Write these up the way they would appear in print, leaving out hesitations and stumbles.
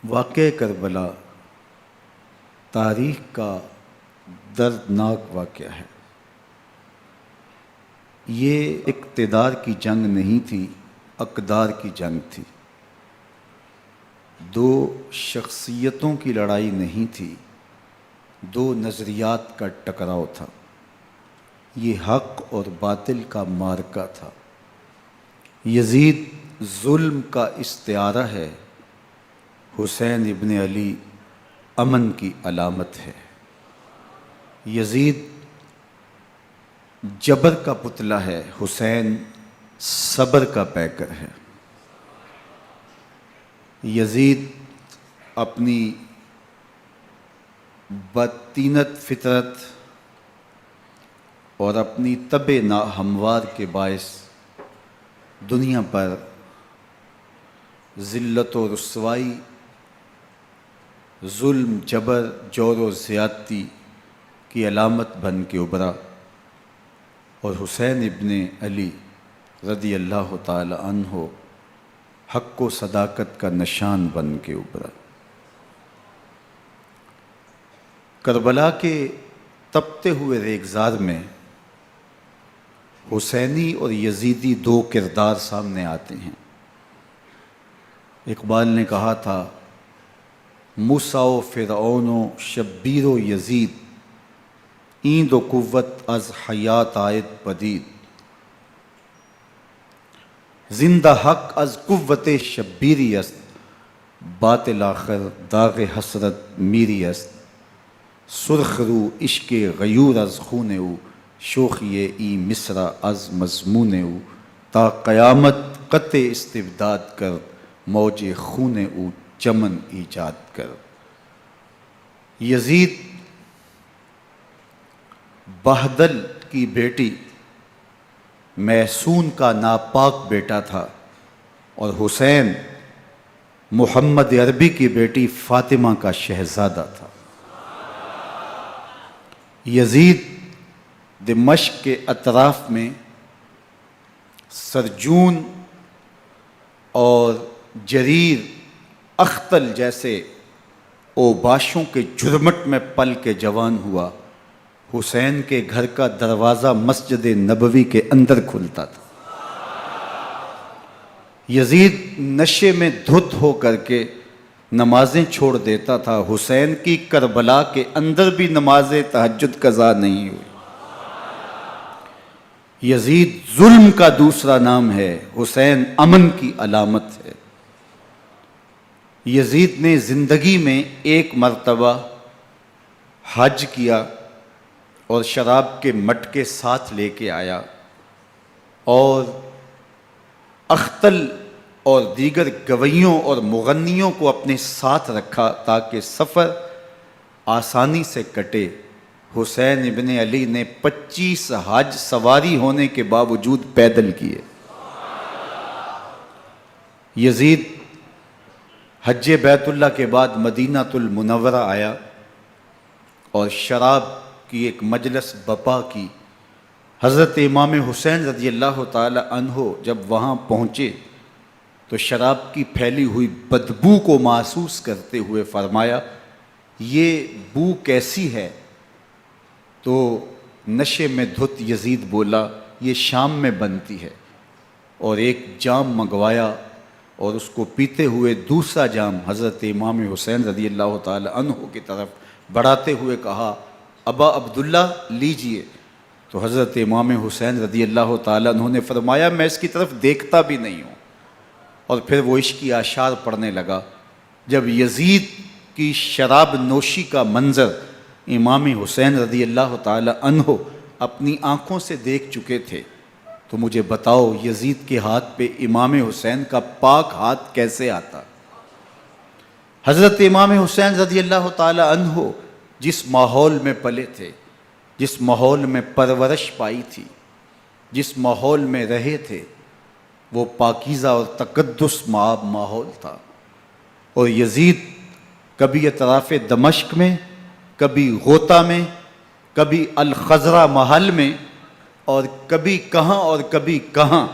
واقعہ کربلا تاریخ کا دردناک واقعہ ہے۔ یہ اقتدار کی جنگ نہیں تھی، اقدار کی جنگ تھی۔ دو شخصیتوں کی لڑائی نہیں تھی، دو نظریات کا ٹکراؤ تھا۔ یہ حق اور باطل کا معرکہ تھا۔ یزید ظلم کا استعارہ ہے، حسین ابن علی امن کی علامت ہے۔ یزید جبر کا پتلا ہے، حسین صبر کا پیکر ہے۔ یزید اپنی بدطینت فطرت اور اپنی طبع ناہموار کے باعث دنیا پر ذلت و رسوائی، ظلم، جبر، جور و زیادتی کی علامت بن کے ابھرا، اور حسین ابن علی رضی اللہ تعالی عنہ حق و صداقت کا نشان بن کے ابھرا۔ کربلا کے تپتے ہوئے ریگزار میں حسینی اور یزیدی دو کردار سامنے آتے ہیں۔ اقبال نے کہا تھا، موسیٰ و فرعون و شبیر و یزید، ایند و قوت از حیات آید پدید، زندہ حق از قوت شبیری است، باطل آخر داغ حسرت میری است، سرخ رو عشق غیور از خون او، شوخی ای مصرع از مضمون او، تا قیامت قطع استبداد کر، موج خون او چمن ایجاد کر۔ یزید بہدل کی بیٹی محسون کا ناپاک بیٹا تھا، اور حسین محمد عربی کی بیٹی فاطمہ کا شہزادہ تھا۔ یزید دمشق کے اطراف میں سرجون اور جریر، اختل جیسے اوباشوں کے جرمٹ میں پل کے جوان ہوا۔ حسین کے گھر کا دروازہ مسجد نبوی کے اندر کھلتا تھا۔ یزید نشے میں دھت ہو کر کے نمازیں چھوڑ دیتا تھا۔ حسین کی کربلا کے اندر بھی نماز تہجد قضا نہیں ہوئی۔ یزید ظلم کا دوسرا نام ہے، حسین امن کی علامت ہے۔ یزید نے زندگی میں ایک مرتبہ حج کیا اور شراب کے مٹکے ساتھ لے کے آیا، اور اختل اور دیگر گویوں اور مغنیوں کو اپنے ساتھ رکھا تاکہ سفر آسانی سے کٹے۔ حسین ابن علی نے 25 حج سواری ہونے کے باوجود پیدل کیے۔ یزید حج بیت اللہ کے بعد مدینہ المنورہ آیا اور شراب کی ایک مجلس بپا کی۔ حضرت امام حسین رضی اللہ تعالی عنہ جب وہاں پہنچے تو شراب کی پھیلی ہوئی بدبو کو محسوس کرتے ہوئے فرمایا، یہ بو کیسی ہے؟ تو نشے میں دھت یزید بولا، یہ شام میں بنتی ہے، اور ایک جام منگوایا اور اس کو پیتے ہوئے دوسرا جام حضرت امام حسین رضی اللہ تعالی عنہ کی طرف بڑھاتے ہوئے کہا، ابا عبداللہ لیجئے۔ تو حضرت امام حسین رضی اللہ تعالی عنہ نے فرمایا، میں اس کی طرف دیکھتا بھی نہیں ہوں، اور پھر وہ عشقی اشعار پڑھنے لگا۔ جب یزید کی شراب نوشی کا منظر امام حسین رضی اللہ تعالی عنہ اپنی آنکھوں سے دیکھ چکے تھے، تو مجھے بتاؤ یزید کے ہاتھ پہ امام حسین کا پاک ہاتھ کیسے آتا؟ حضرت امام حسین رضی اللہ تعالی عنہ جس ماحول میں پلے تھے، جس ماحول میں پرورش پائی تھی، جس ماحول میں رہے تھے، وہ پاکیزہ اور تقدس مآب ماحول تھا۔ اور یزید کبھی اطراف دمشق میں، کبھی غوطہ میں، کبھی الخضرہ محل میں، اور کبھی کہاں اور کبھی کہاں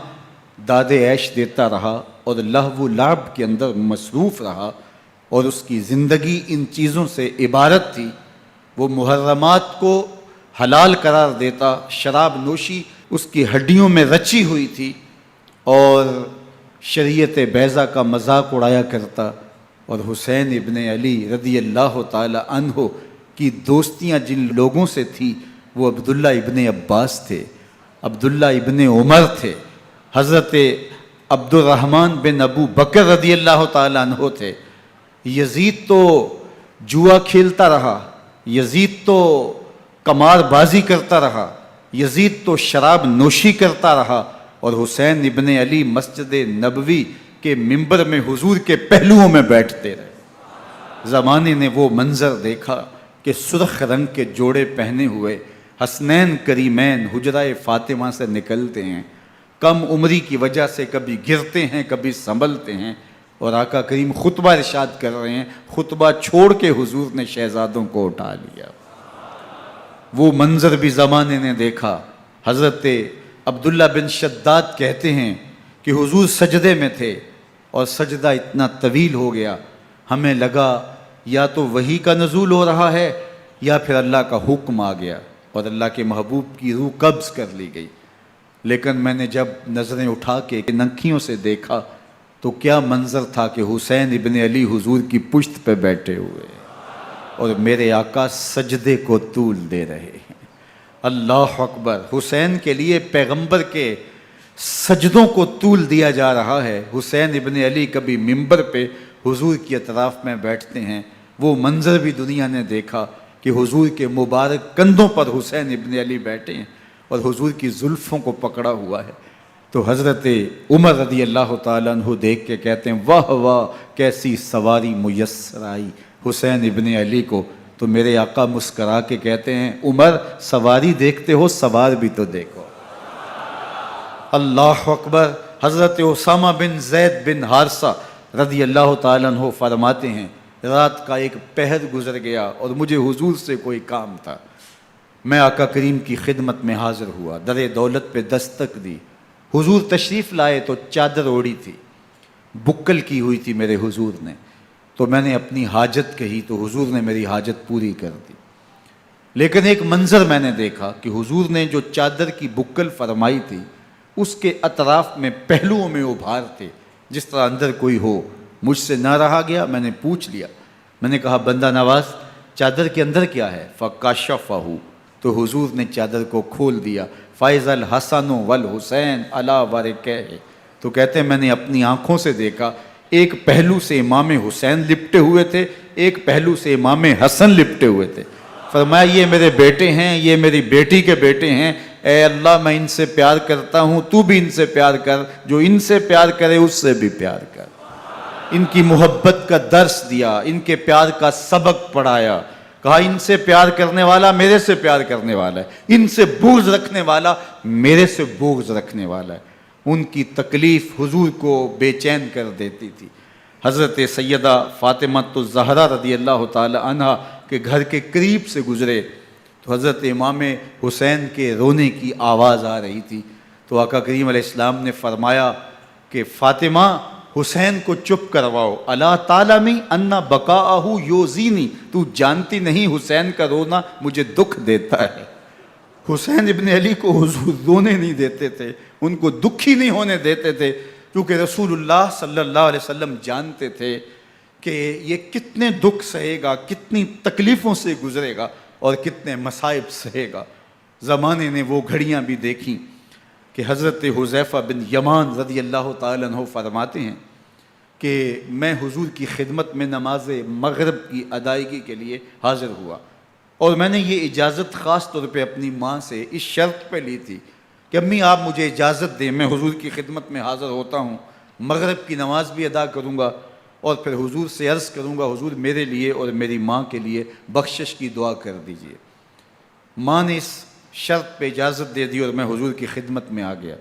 داد عیش دیتا رہا اور لہو و لعب کے اندر مصروف رہا، اور اس کی زندگی ان چیزوں سے عبارت تھی۔ وہ محرمات کو حلال قرار دیتا، شراب نوشی اس کی ہڈیوں میں رچی ہوئی تھی، اور شریعت بیضا کا مذاق اڑایا کرتا۔ اور حسین ابن علی رضی اللہ تعالی عنہ کی دوستیاں جن لوگوں سے تھی وہ عبداللہ ابن عباس تھے، عبداللہ ابن عمر تھے، حضرت عبد الرحمن بن ابو بکر رضی اللہ تعالی عنہ تھے۔ یزید تو جوا کھیلتا رہا، یزید تو قمار بازی کرتا رہا، یزید تو شراب نوشی کرتا رہا، اور حسین ابن علی مسجد نبوی کے ممبر میں حضور کے پہلوؤں میں بیٹھتے رہے۔ زمانے نے وہ منظر دیکھا کہ سرخ رنگ کے جوڑے پہنے ہوئے حسنین کریمین حجرہ فاطمہ سے نکلتے ہیں، کم عمری کی وجہ سے کبھی گرتے ہیں کبھی سنبھلتے ہیں، اور آقا کریم خطبہ ارشاد کر رہے ہیں، خطبہ چھوڑ کے حضور نے شہزادوں کو اٹھا لیا۔ وہ منظر بھی زمانے نے دیکھا۔ حضرت عبداللہ بن شداد کہتے ہیں کہ حضور سجدے میں تھے اور سجدہ اتنا طویل ہو گیا، ہمیں لگا یا تو وحی کا نزول ہو رہا ہے یا پھر اللہ کا حکم آ گیا اور اللہ کے محبوب کی روح قبض کر لی گئی۔ لیکن میں نے جب نظریں اٹھا کے ننکیوں سے دیکھا تو کیا منظر تھا کہ حسین ابن علی حضور کی پشت پہ بیٹھے ہوئے اور میرے آقا سجدے کو طول دے رہے ہیں۔ اللہ اکبر! حسین کے لیے پیغمبر کے سجدوں کو طول دیا جا رہا ہے۔ حسین ابن علی کبھی ممبر پہ حضور کی اطراف میں بیٹھتے ہیں، وہ منظر بھی دنیا نے دیکھا کہ حضور کے مبارک کندھوں پر حسین ابن علی بیٹھے ہیں اور حضور کی زلفوں کو پکڑا ہوا ہے۔ تو حضرت عمر رضی اللہ تعالیٰ عنہ دیکھ کے کہتے ہیں واہ واہ کیسی سواری میسر آئی حسین ابن علی کو۔ تو میرے آقا مسکرا کے کہتے ہیں عمر سواری دیکھتے ہو سوار بھی تو دیکھو۔ اللہ اکبر! حضرت اسامہ بن زید بن حارثہ رضی اللہ تعالیٰ عنہ فرماتے ہیں رات کا ایک پہر گزر گیا اور مجھے حضور سے کوئی کام تھا، میں آقا کریم کی خدمت میں حاضر ہوا، در دولت پہ دستک دی، حضور تشریف لائے تو چادر اوڑی تھی، بکل کی ہوئی تھی میرے حضور نے، تو میں نے اپنی حاجت کہی تو حضور نے میری حاجت پوری کر دی۔ لیکن ایک منظر میں نے دیکھا کہ حضور نے جو چادر کی بکل فرمائی تھی اس کے اطراف میں پہلوؤں میں ابھار تھے جس طرح اندر کوئی ہو۔ مجھ سے نہ رہا گیا، میں نے پوچھ لیا، میں نے کہا بندہ نواز چادر کے اندر کیا ہے؟ فَكَشَفَهُ، تو حضور نے چادر کو کھول دیا۔ فَإِذَا الْحَسَنُ وَالْحُسَيْنُ عَلَىٰ وَرِكَيْهِ، تو کہتے ہیں میں نے اپنی آنکھوں سے دیکھا ایک پہلو سے امام حسین لپٹے ہوئے تھے، ایک پہلو سے امام حسن لپٹے ہوئے تھے۔ فرمایا یہ میرے بیٹے ہیں، یہ میری بیٹی کے بیٹے ہیں، اے اللہ میں ان سے پیار کرتا ہوں، تو بھی ان سے پیار کر، جو ان سے پیار کرے اس سے بھی پیار کر۔ ان کی محبت کا درس دیا، ان کے پیار کا سبق پڑھایا، کہا ان سے پیار کرنے والا میرے سے پیار کرنے والا ہے، ان سے بغض رکھنے والا میرے سے بغض رکھنے والا ہے۔ ان کی تکلیف حضور کو بے چین کر دیتی تھی۔ حضرت سیدہ فاطمہ الزہرا رضی اللہ تعالی عنہ کے گھر کے قریب سے گزرے تو حضرت امام حسین کے رونے کی آواز آ رہی تھی، تو آقا کریم علیہ السلام نے فرمایا کہ فاطمہ حسین کو چپ کرواؤ، الا تعلمی ان بقاءہ یوزینی، تو جانتی نہیں حسین کا رونا مجھے دکھ دیتا ہے۔ حسین ابن علی کو حضور رونے نہیں دیتے تھے، ان کو دکھی نہیں ہونے دیتے تھے، کیونکہ رسول اللہ صلی اللہ علیہ وسلم جانتے تھے کہ یہ کتنے دکھ سہے گا، کتنی تکلیفوں سے گزرے گا اور کتنے مصائب سہے گا۔ زمانے نے وہ گھڑیاں بھی دیکھیں کہ حضرت حذیفہ بن یمان رضی اللہ تعالیٰ عنہ فرماتے ہیں کہ میں حضور کی خدمت میں نماز مغرب کی ادائیگی کے لیے حاضر ہوا، اور میں نے یہ اجازت خاص طور پہ اپنی ماں سے اس شرط پہ لی تھی کہ امی آپ مجھے اجازت دیں، میں حضور کی خدمت میں حاضر ہوتا ہوں، مغرب کی نماز بھی ادا کروں گا اور پھر حضور سے عرض کروں گا حضور میرے لیے اور میری ماں کے لیے بخشش کی دعا کر دیجئے۔ ماں نے اس شرط پہ اجازت دے دی اور میں حضور کی خدمت میں آ گیا،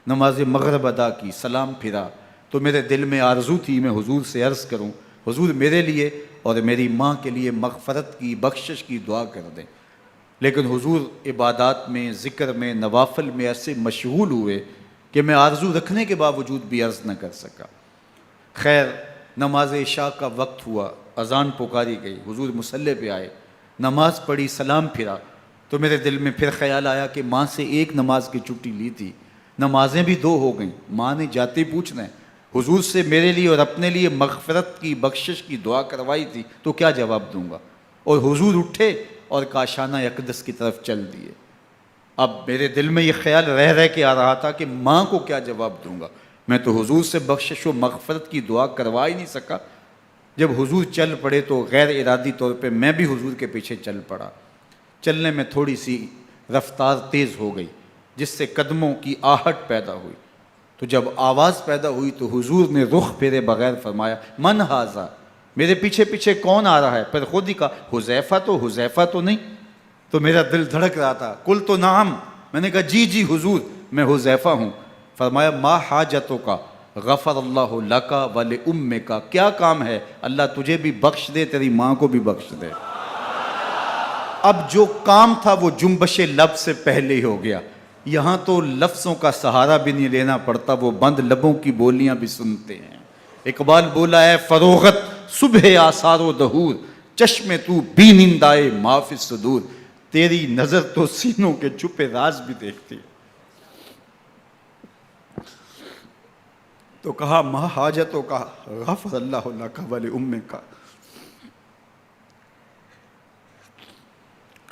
نماز مغرب ادا کی، سلام پھرا تو میرے دل میں آرزو تھی میں حضور سے عرض کروں حضور میرے لیے اور میری ماں کے لیے مغفرت کی بخشش کی دعا کر دیں، لیکن حضور عبادات میں ذکر میں نوافل میں ایسے مشغول ہوئے کہ میں آرزو رکھنے کے باوجود بھی عرض نہ کر سکا۔ خیر نماز عشاء کا وقت ہوا، اذان پکاری گئی، حضور مصلی پہ آئے، نماز پڑھی، سلام پھرا، تو میرے دل میں پھر خیال آیا کہ ماں سے ایک نماز کی چھٹی لی تھی، نمازیں بھی 2 ہو گئیں، ماں نے جاتے پوچھنا ہے حضور سے میرے لیے اور اپنے لیے مغفرت کی، بخشش کی دعا کروائی تھی، تو کیا جواب دوں گا؟ اور حضور اٹھے اور کاشانہ اقدس کی طرف چل دیے۔ اب میرے دل میں یہ خیال رہ کے آ رہا تھا کہ ماں کو کیا جواب دوں گا، میں تو حضور سے بخشش و مغفرت کی دعا کروا ہی نہیں سکا۔ جب حضور چل پڑے تو غیر ارادی طور پہ میں بھی حضور کے پیچھے چل پڑا۔ چلنے میں تھوڑی سی رفتار تیز ہو گئی، جس سے قدموں کی آہٹ پیدا ہوئی، تو جب آواز پیدا ہوئی تو حضور نے رخ پھیرے بغیر فرمایا من ھذا، میرے پیچھے پیچھے کون آ رہا ہے؟ پھر خود ہی کہا حذیفہ تو نہیں؟ تو میرا دل دھڑک رہا تھا، قلت نعم، میں نے کہا جی حضور میں حذیفہ ہوں۔ فرمایا ما حاجتک غفر اللہ لک ولامک، کیا کام ہے؟ اللہ تجھے بھی بخش دے، تیری ماں کو بھی بخش دے۔ اب جو کام تھا وہ جنبش لب سے پہلے ہی ہو گیا، یہاں تو لفظوں کا سہارا بھی نہیں لینا پڑتا، وہ بند لبوں کی بولیاں بھی سنتے ہیں۔ اقبال بولا ہے فروغت صبح آثار و دہور، چشم تو بی نندائے ما فی الصدور، تیری نظر تو سینوں کے چھپے راز بھی دیکھتی۔ تو کہا ما حاجتوں کا غفر اللہ لک ولامک،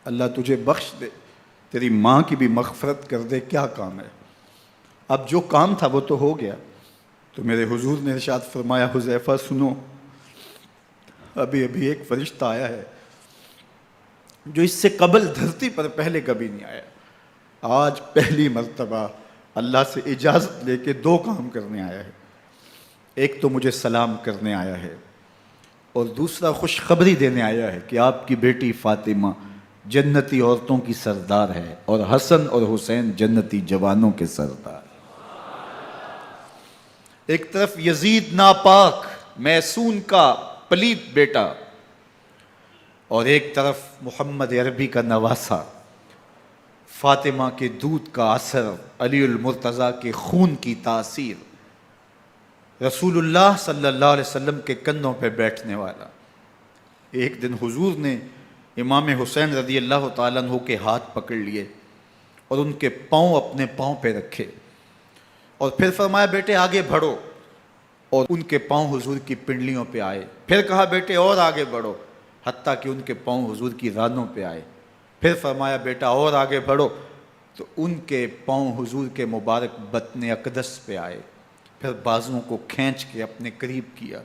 اللہ تجھے بخش دے، تیری ماں کی بھی مغفرت کر دے، کیا کام ہے؟ اب جو کام تھا وہ تو ہو گیا۔ تو میرے حضور نے ارشاد فرمایا حذیفہ سنو، ابھی ایک فرشتہ آیا ہے جو اس سے قبل دھرتی پر پہلے کبھی نہیں آیا، آج پہلی مرتبہ اللہ سے اجازت لے کے 2 کام کرنے آیا ہے، ایک تو مجھے سلام کرنے آیا ہے اور دوسرا خوشخبری دینے آیا ہے کہ آپ کی بیٹی فاطمہ جنتی عورتوں کی سردار ہے اور حسن اور حسین جنتی جوانوں کے سردار۔ ایک طرف یزید ناپاک میسون کا پلیت بیٹا، اور ایک طرف محمد عربی کا نواسا، فاطمہ کے دودھ کا اثر، علی المرتضیٰ کے خون کی تاثیر، رسول اللہ صلی اللہ علیہ وسلم کے کندھوں پہ بیٹھنے والا۔ ایک دن حضور نے امام حسین رضی اللہ تعالیٰ عنہ کے ہاتھ پکڑ لیے اور ان کے پاؤں اپنے پاؤں پہ رکھے اور پھر فرمایا بیٹے آگے بڑھو، اور ان کے پاؤں حضور کی پنڈلیوں پہ آئے، پھر کہا بیٹے اور آگے بڑھو، حتیٰ کہ ان کے پاؤں حضور کی رانوں پہ آئے، پھر فرمایا بیٹا اور آگے بڑھو، تو ان کے پاؤں حضور کے مبارک بطن اقدس پہ آئے، پھر بازوؤں کو کھینچ کے اپنے قریب کیا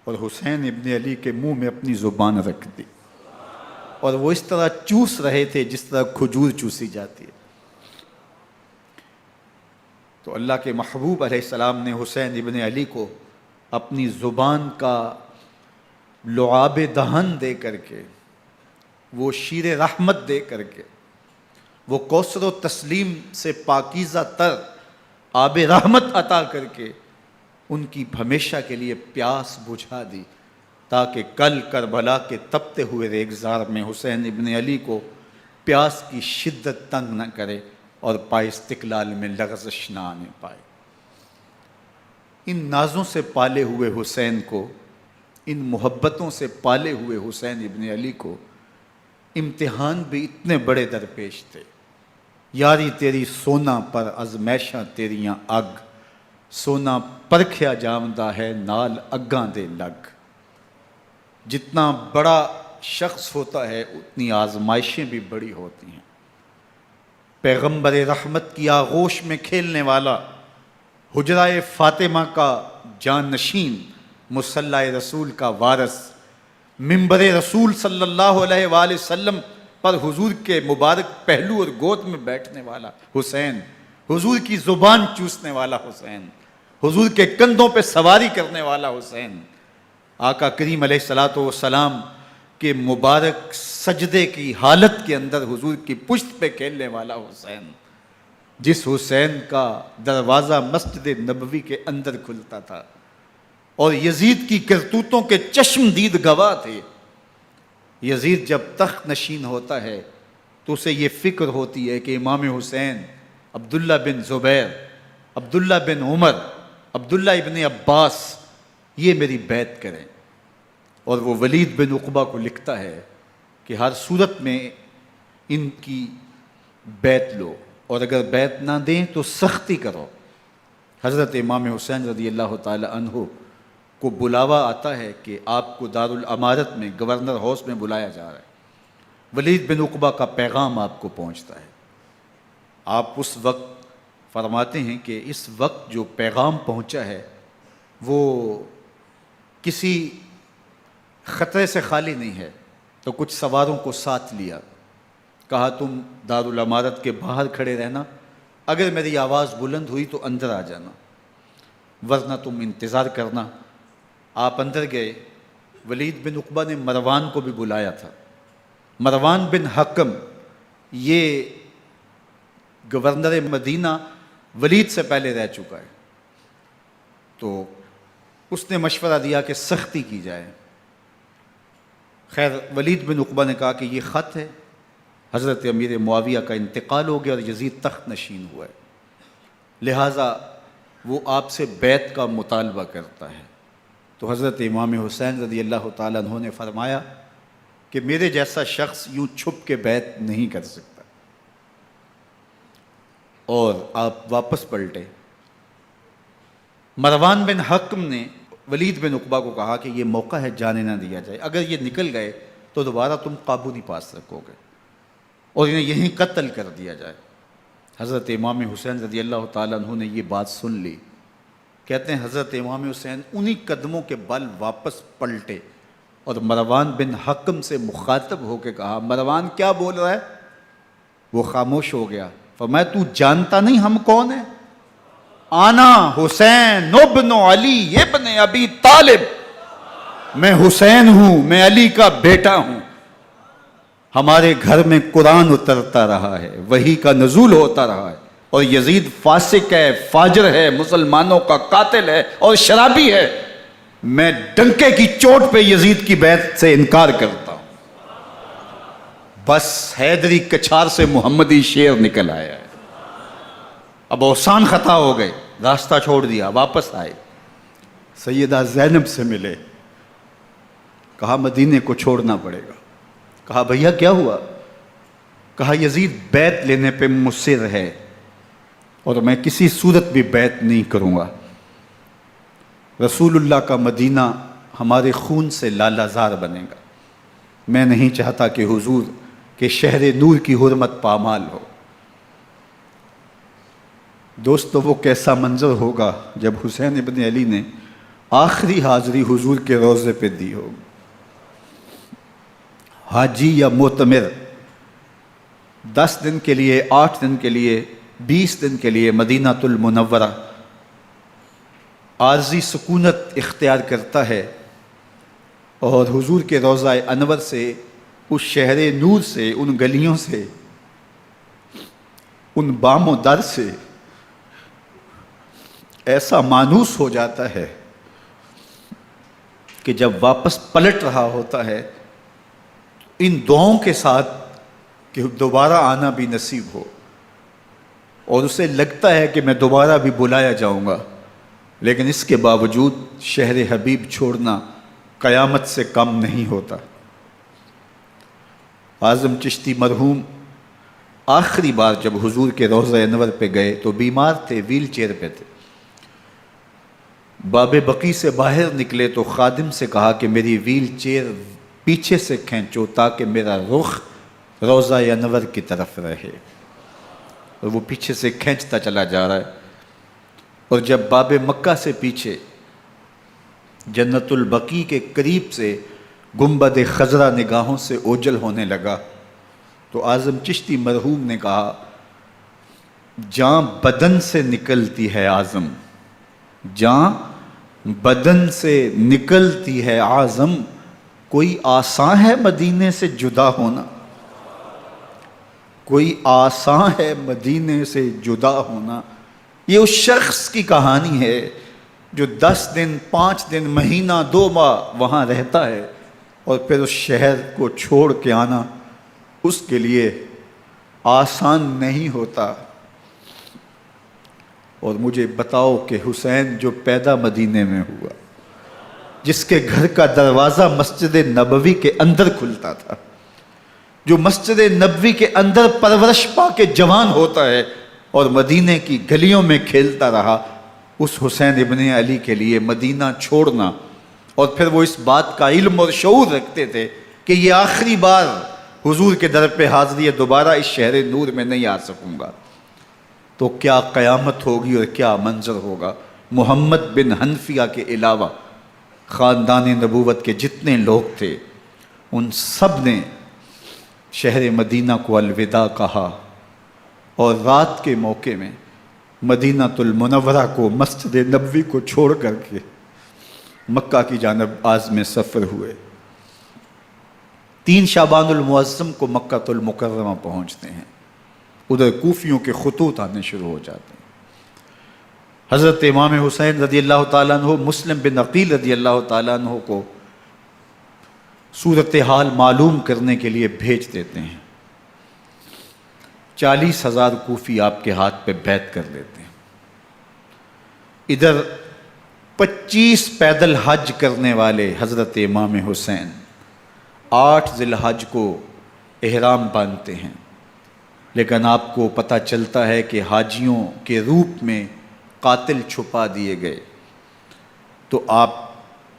اور حسین ابن علی کے منہ میں اپنی زبان رکھ دی، اور وہ اس طرح چوس رہے تھے جس طرح کھجور چوسی جاتی ہے۔ تو اللہ کے محبوب علیہ السلام نے حسین ابن علی کو اپنی زبان کا لعاب دہن دے کر کے، وہ شیر رحمت دے کر کے، وہ کوثر و تسلیم سے پاکیزہ تر آب رحمت عطا کر کے ان کی ہمیشہ کے لیے پیاس بجھا دی، تاکہ کل کربلا کے تپتے ہوئے ریگزار میں حسین ابن علی کو پیاس کی شدت تنگ نہ کرے اور پائے استقلال میں لغزش نہ آنے پائے۔ ان نازوں سے پالے ہوئے حسین کو، ان محبتوں سے پالے ہوئے حسین ابن علی کو امتحان بھی اتنے بڑے درپیش تھے۔ یاری تیری سونا پر ازمیشاں تیریاں اگ، سونا پرکھیا جامدہ ہے نال اگاں دے لگ۔ جتنا بڑا شخص ہوتا ہے اتنی آزمائشیں بھی بڑی ہوتی ہیں۔ پیغمبر رحمت کی آغوش میں کھیلنے والا، حجرہ فاطمہ کا جانشین، مصلی رسول کا وارث، منبر رسول صلی اللہ علیہ وآلہ وسلم پر حضور کے مبارک پہلو اور گود میں بیٹھنے والا حسین، حضور کی زبان چوسنے والا حسین، حضور کے کندھوں پہ سواری کرنے والا حسین، آقا کریم علیہ الصلوۃ والسلام کے مبارک سجدے کی حالت کے اندر حضور کی پشت پہ کھیلنے والا حسین، جس حسین کا دروازہ مسجد نبوی کے اندر کھلتا تھا اور یزید کی کرتوتوں کے چشم دید گواہ تھے۔ یزید جب تخت نشین ہوتا ہے تو اسے یہ فکر ہوتی ہے کہ امام حسین، عبداللہ بن زبیر، عبداللہ بن عمر، عبداللہ ابن عباس یہ میری بیعت کریں۔ اور وہ ولید بن عقبہ کو لکھتا ہے کہ ہر صورت میں ان کی بیعت لو، اور اگر بیعت نہ دیں تو سختی کرو۔ حضرت امام حسین رضی اللہ تعالی عنہ کو بلاوا آتا ہے کہ آپ کو دارالامارت میں گورنر ہاؤس میں بلایا جا رہا ہے، ولید بن عقبہ کا پیغام آپ کو پہنچتا ہے۔ آپ اس وقت فرماتے ہیں کہ اس وقت جو پیغام پہنچا ہے وہ کسی خطرے سے خالی نہیں ہے، تو کچھ سواروں کو ساتھ لیا، کہا تم دارالامارت کے باہر کھڑے رہنا، اگر میری آواز بلند ہوئی تو اندر آ جانا، ورنہ تم انتظار کرنا۔ آپ اندر گئے۔ ولید بن عقبہ نے مروان کو بھی بلایا تھا۔ مروان بن حکم یہ گورنر مدینہ ولید سے پہلے رہ چکا ہے، تو اس نے مشورہ دیا کہ سختی کی جائے۔ خیر ولید بن عقبہ نے کہا کہ یہ خط ہے، حضرت امیر معاویہ کا انتقال ہو گیا اور یزید تخت نشین ہوا ہے، لہٰذا وہ آپ سے بیعت کا مطالبہ کرتا ہے۔ تو حضرت امام حسین رضی اللہ تعالیٰ عنہ نے فرمایا کہ میرے جیسا شخص یوں چھپ کے بیعت نہیں کر سکتا، اور آپ واپس پلٹے۔ مروان بن حکم نے ولید بن عقبہ کو کہا کہ یہ موقع ہے جانے نہ دیا جائے، اگر یہ نکل گئے تو دوبارہ تم قابو نہیں پا سکو گے، اور انہیں یہیں قتل کر دیا جائے۔ حضرت امام حسین رضی اللہ تعالیٰ عنہ نے یہ بات سن لی۔ کہتے ہیں حضرت امام حسین انہی قدموں کے بل واپس پلٹے اور مروان بن حکم سے مخاطب ہو کے کہا، مروان کیا بول رہا ہے؟ وہ خاموش ہو گیا۔ فرمایا تو جانتا نہیں ہم کون ہیں؟ آنا حسین ابن علی ابن ابی طالب، میں حسین ہوں، میں علی کا بیٹا ہوں، ہمارے گھر میں قرآن اترتا رہا ہے، وحی کا نزول ہوتا رہا ہے، اور یزید فاسق ہے، فاجر ہے، مسلمانوں کا قاتل ہے اور شرابی ہے، میں ڈنکے کی چوٹ پہ یزید کی بیعت سے انکار کرتا ہوں۔ بس حیدری کچھار سے محمدی شیر نکل آیا ہے۔ اب اوسان خطا ہو گئے، راستہ چھوڑ دیا، واپس آئے، سیدہ زینب سے ملے، کہا مدینے کو چھوڑنا پڑے گا۔ کہا بھیا کیا ہوا؟ کہا یزید بیعت لینے پہ مصر ہے اور میں کسی صورت بھی بیعت نہیں کروں گا۔ رسول اللہ کا مدینہ ہمارے خون سے لالا زار بنے گا، میں نہیں چاہتا کہ حضور کے شہر نور کی حرمت پامال ہو۔ دوستو وہ کیسا منظر ہوگا جب حسین ابن علی نے آخری حاضری حضور کے روضے پہ دی ہوگی۔ حاجی یا معتمر 10 دن کے لیے، 8 دن کے لیے، 20 دن کے لیے مدینہ المنورہ عارضی سکونت اختیار کرتا ہے، اور حضور کے روضہ انور سے، اس شہر نور سے، ان گلیوں سے، ان بام و در سے ایسا مانوس ہو جاتا ہے کہ جب واپس پلٹ رہا ہوتا ہے ان دعاؤں کے ساتھ کہ دوبارہ آنا بھی نصیب ہو، اور اسے لگتا ہے کہ میں دوبارہ بھی بلایا جاؤں گا، لیکن اس کے باوجود شہر حبیب چھوڑنا قیامت سے کم نہیں ہوتا۔ اعظم چشتی مرحوم آخری بار جب حضور کے روضہ انور پہ گئے تو بیمار تھے، ویل چیئر پہ تھے۔ باب بقی سے باہر نکلے تو خادم سے کہا کہ میری ویل چیئر پیچھے سے کھینچو تاکہ میرا رخ روضہ انور کی طرف رہے، اور وہ پیچھے سے کھینچتا چلا جا رہا ہے، اور جب باب مکہ سے پیچھے جنت البقیع کے قریب سے گنبد خضرا نگاہوں سے اوجل ہونے لگا تو اعظم چشتی مرحوم نے کہا، جان بدن سے نکلتی ہے اعظم، جان بدن سے نکلتی ہے اعظم، کوئی آسان ہے مدینے سے جدا ہونا، کوئی آسان ہے مدینے سے جدا ہونا۔ یہ اس شخص کی کہانی ہے جو 10 دن، 5 دن، مہینہ، 2 ماہ وہاں رہتا ہے، اور پھر اس شہر کو چھوڑ کے آنا اس کے لیے آسان نہیں ہوتا۔ اور مجھے بتاؤ کہ حسین جو پیدا مدینے میں ہوا، جس کے گھر کا دروازہ مسجد نبوی کے اندر کھلتا تھا، جو مسجد نبوی کے اندر پرورش پا کے جوان ہوتا ہے اور مدینے کی گلیوں میں کھیلتا رہا، اس حسین ابن علی کے لیے مدینہ چھوڑنا، اور پھر وہ اس بات کا علم اور شعور رکھتے تھے کہ یہ آخری بار حضور کے در پہ حاضری ہے، دوبارہ اس شہر نور میں نہیں آ سکوں گا، تو کیا قیامت ہوگی اور کیا منظر ہوگا۔ محمد بن حنفیہ کے علاوہ خاندان نبوت کے جتنے لوگ تھے ان سب نے شہر مدینہ کو الوداع کہا، اور رات کے موقع میں مدینہ المنورہ کو، مسجد نبوی کو چھوڑ کر کے مکہ کی جانب عازم سفر ہوئے۔ 3 شعبان المعظم کو مکہ المکرمہ پہنچتے ہیں، ادھر کوفیوں کے خطوط آنے شروع ہو جاتے ہیں۔ حضرت امام حسین رضی اللہ تعالیٰ عنہ مسلم بن عقیل رضی اللہ تعالیٰ عنہ کو صورتحال معلوم کرنے کے لیے بھیج دیتے ہیں۔ 40,000 کوفی آپ کے ہاتھ پہ بیعت کر لیتے ہیں۔ ادھر 25 پیدل حج کرنے والے حضرت امام حسین 8 ذی الحج کو احرام باندھتے ہیں، لیکن آپ کو پتہ چلتا ہے کہ حاجیوں کے روپ میں قاتل چھپا دیے گئے، تو آپ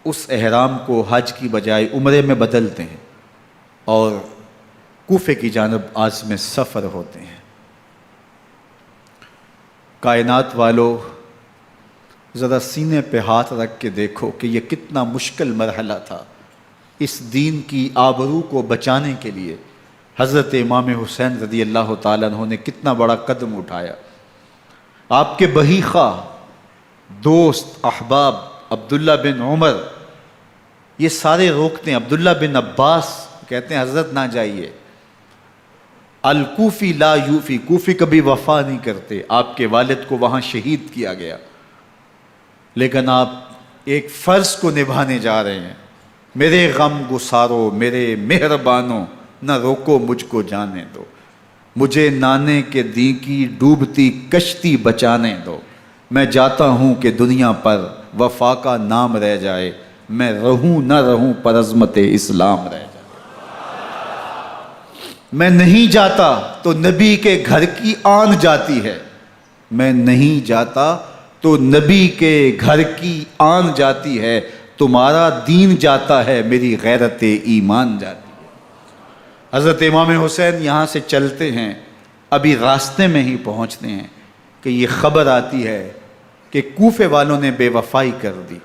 اس احرام کو حج کی بجائے عمرے میں بدلتے ہیں اور کوفے کی جانب عازم سفر ہوتے ہیں۔ کائنات والو، ذرا سینے پہ ہاتھ رکھ کے دیکھو کہ یہ کتنا مشکل مرحلہ تھا۔ اس دین کی آبرو کو بچانے کے لیے حضرت امام حسین رضی اللہ تعالیٰ عنہ نے کتنا بڑا قدم اٹھایا۔ آپ کے بہی خواہ، دوست، احباب عبداللہ بن عمر یہ سارے روکتے ہیں۔ عبداللہ بن عباس کہتے ہیں حضرت نہ جائیے، الکوفی لا یوفی، کوفی کبھی وفا نہیں کرتے، آپ کے والد کو وہاں شہید کیا گیا، لیکن آپ ایک فرض کو نبھانے جا رہے ہیں۔ میرے غم گسارو، میرے مہربانوں، نہ روکو مجھ کو جانے دو، مجھے نانے کے دی کی ڈوبتی کشتی بچانے دو، میں جاتا ہوں کہ دنیا پر وفا کا نام رہ جائے، میں رہوں نہ رہوں پر عظمت اسلام رہ جائے۔ میں نہیں جاتا تو نبی کے گھر کی آن جاتی ہے، میں نہیں جاتا تو نبی کے گھر کی آن جاتی ہے، تمہارا دین جاتا ہے، میری غیرت ایمان جاتی ہے۔ حضرت امام حسین یہاں سے چلتے ہیں، ابھی راستے میں ہی پہنچتے ہیں کہ یہ خبر آتی ہے کہ کوفے والوں نے بے وفائی کر دی،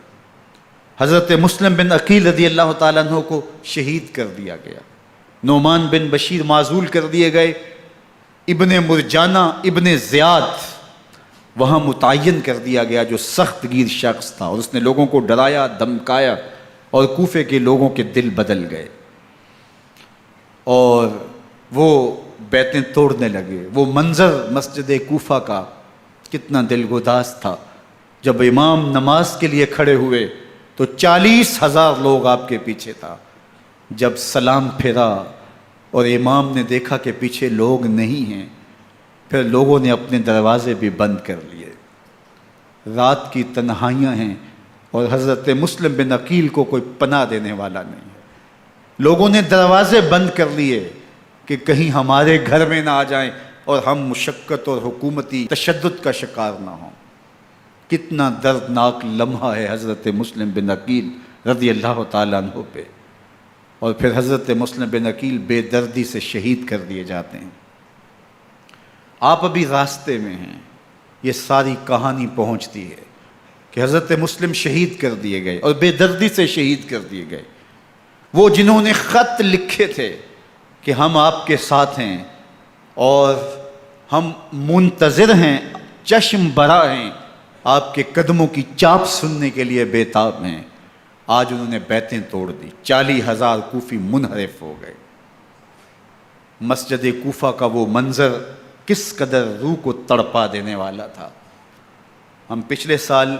حضرت مسلم بن عقیل رضی اللہ تعالیٰ عنہ کو شہید کر دیا گیا، نعمان بن بشیر معزول کر دیے گئے، ابن مرجانہ ابن زیاد وہاں متعین کر دیا گیا جو سخت گیر شخص تھا، اور اس نے لوگوں کو ڈرایا، دھمکایا، اور کوفے کے لوگوں کے دل بدل گئے اور وہ بیتیں توڑنے لگے۔ وہ منظر مسجد کوفہ کا کتنا دلگداز تھا، جب امام نماز کے لیے کھڑے ہوئے تو 40,000 لوگ آپ کے پیچھے تھا۔ جب سلام پھیرا اور امام نے دیکھا کہ پیچھے لوگ نہیں ہیں، پھر لوگوں نے اپنے دروازے بھی بند کر لیے۔ رات کی تنہائیاں ہیں اور حضرت مسلم بن عقیل کو کوئی پناہ دینے والا نہیں ہے، لوگوں نے دروازے بند کر لیے کہ کہیں ہمارے گھر میں نہ آ جائیں اور ہم مشقت اور حکومتی تشدد کا شکار نہ ہوں۔ کتنا دردناک لمحہ ہے حضرت مسلم بن عقیل رضی اللہ تعالیٰ عنہ پہ، اور پھر حضرت مسلم بن عقیل بے دردی سے شہید کر دیے جاتے ہیں۔ آپ ابھی راستے میں ہیں، یہ ساری کہانی پہنچتی ہے کہ حضرت مسلم شہید کر دیے گئے اور بے دردی سے شہید کر دیے گئے۔ وہ جنہوں نے خط لکھے تھے کہ ہم آپ کے ساتھ ہیں اور ہم منتظر ہیں، چشم برا ہیں، آپ کے قدموں کی چاپ سننے کے لیے بےتاب ہیں، آج انہوں نے بیتیں توڑ دی، 40,000 کوفی منحرف ہو گئے۔ مسجد کوفہ کا وہ منظر کس قدر روح کو تڑپا دینے والا تھا۔ ہم پچھلے سال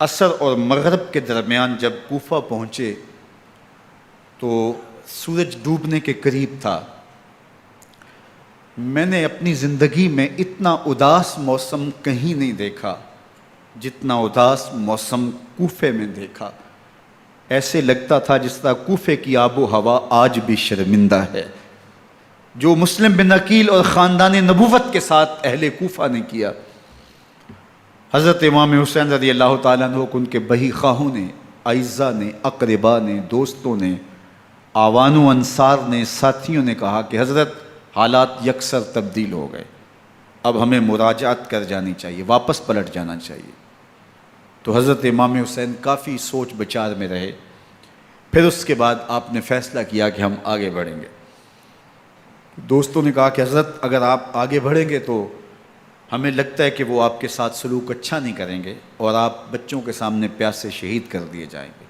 عصر اور مغرب کے درمیان جب کوفہ پہنچے تو سورج ڈوبنے کے قریب تھا۔ میں نے اپنی زندگی میں اتنا اداس موسم کہیں نہیں دیکھا جتنا اداس موسم کوفے میں دیکھا۔ ایسے لگتا تھا جس طرح کوفے کی آب و ہوا آج بھی شرمندہ ہے۔ جو مسلم بن عقیل اور خاندان نبوت کے ساتھ اہل کوفہ نے کیا، حضرت امام حسین رضی اللہ تعالیٰ عنہ کو ان کے بہی خواہوں نے، اعزاء نے، اقربا نے، دوستوں نے، آوان و انصار نے، ساتھیوں نے کہا کہ حضرت حالات یکسر تبدیل ہو گئے، اب ہمیں مراجعت کر جانی چاہیے، واپس پلٹ جانا چاہیے۔ تو حضرت امام حسین کافی سوچ بچار میں رہے، پھر اس کے بعد آپ نے فیصلہ کیا کہ ہم آگے بڑھیں گے۔ دوستوں نے کہا کہ حضرت اگر آپ آگے بڑھیں گے تو ہمیں لگتا ہے کہ وہ آپ کے ساتھ سلوک اچھا نہیں کریں گے اور آپ بچوں کے سامنے پیاس سے شہید کر دیے جائیں گے۔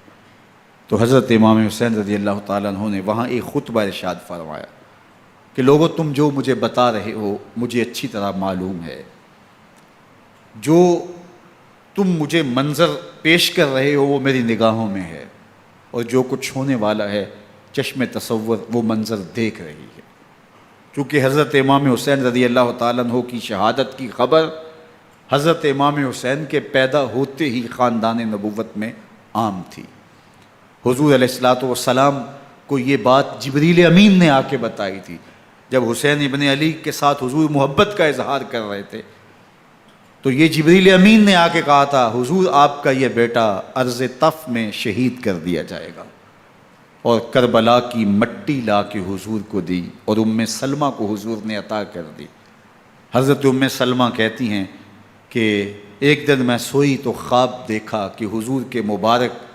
تو حضرت امام حسین رضی اللہ تعالیٰ عنہ نے وہاں ایک خطبہ ارشاد فرمایا کہ لوگو تم جو مجھے بتا رہے ہو مجھے اچھی طرح معلوم ہے، جو تم مجھے منظر پیش کر رہے ہو وہ میری نگاہوں میں ہے، اور جو کچھ ہونے والا ہے چشم تصور وہ منظر دیکھ رہی ہے۔ چونکہ حضرت امام حسین رضی اللہ تعالیٰ عنہ کی شہادت کی خبر حضرت امام حسین کے پیدا ہوتے ہی خاندان نبوت میں عام تھی۔ حضور علیہ الصلوۃ والسلام کو یہ بات جبریل امین نے آ کے بتائی تھی جب حسین ابن علی کے ساتھ حضور محبت کا اظہار کر رہے تھے، تو یہ جبریل امین نے آ کے کہا تھا حضور آپ کا یہ بیٹا ارض طف میں شہید کر دیا جائے گا، اور کربلا کی مٹی لا کے حضور کو دی اور ام سلمہ کو حضور نے عطا کر دی۔ حضرت ام سلمہ کہتی ہیں کہ ایک دن میں سوئی تو خواب دیکھا کہ حضور کے مبارک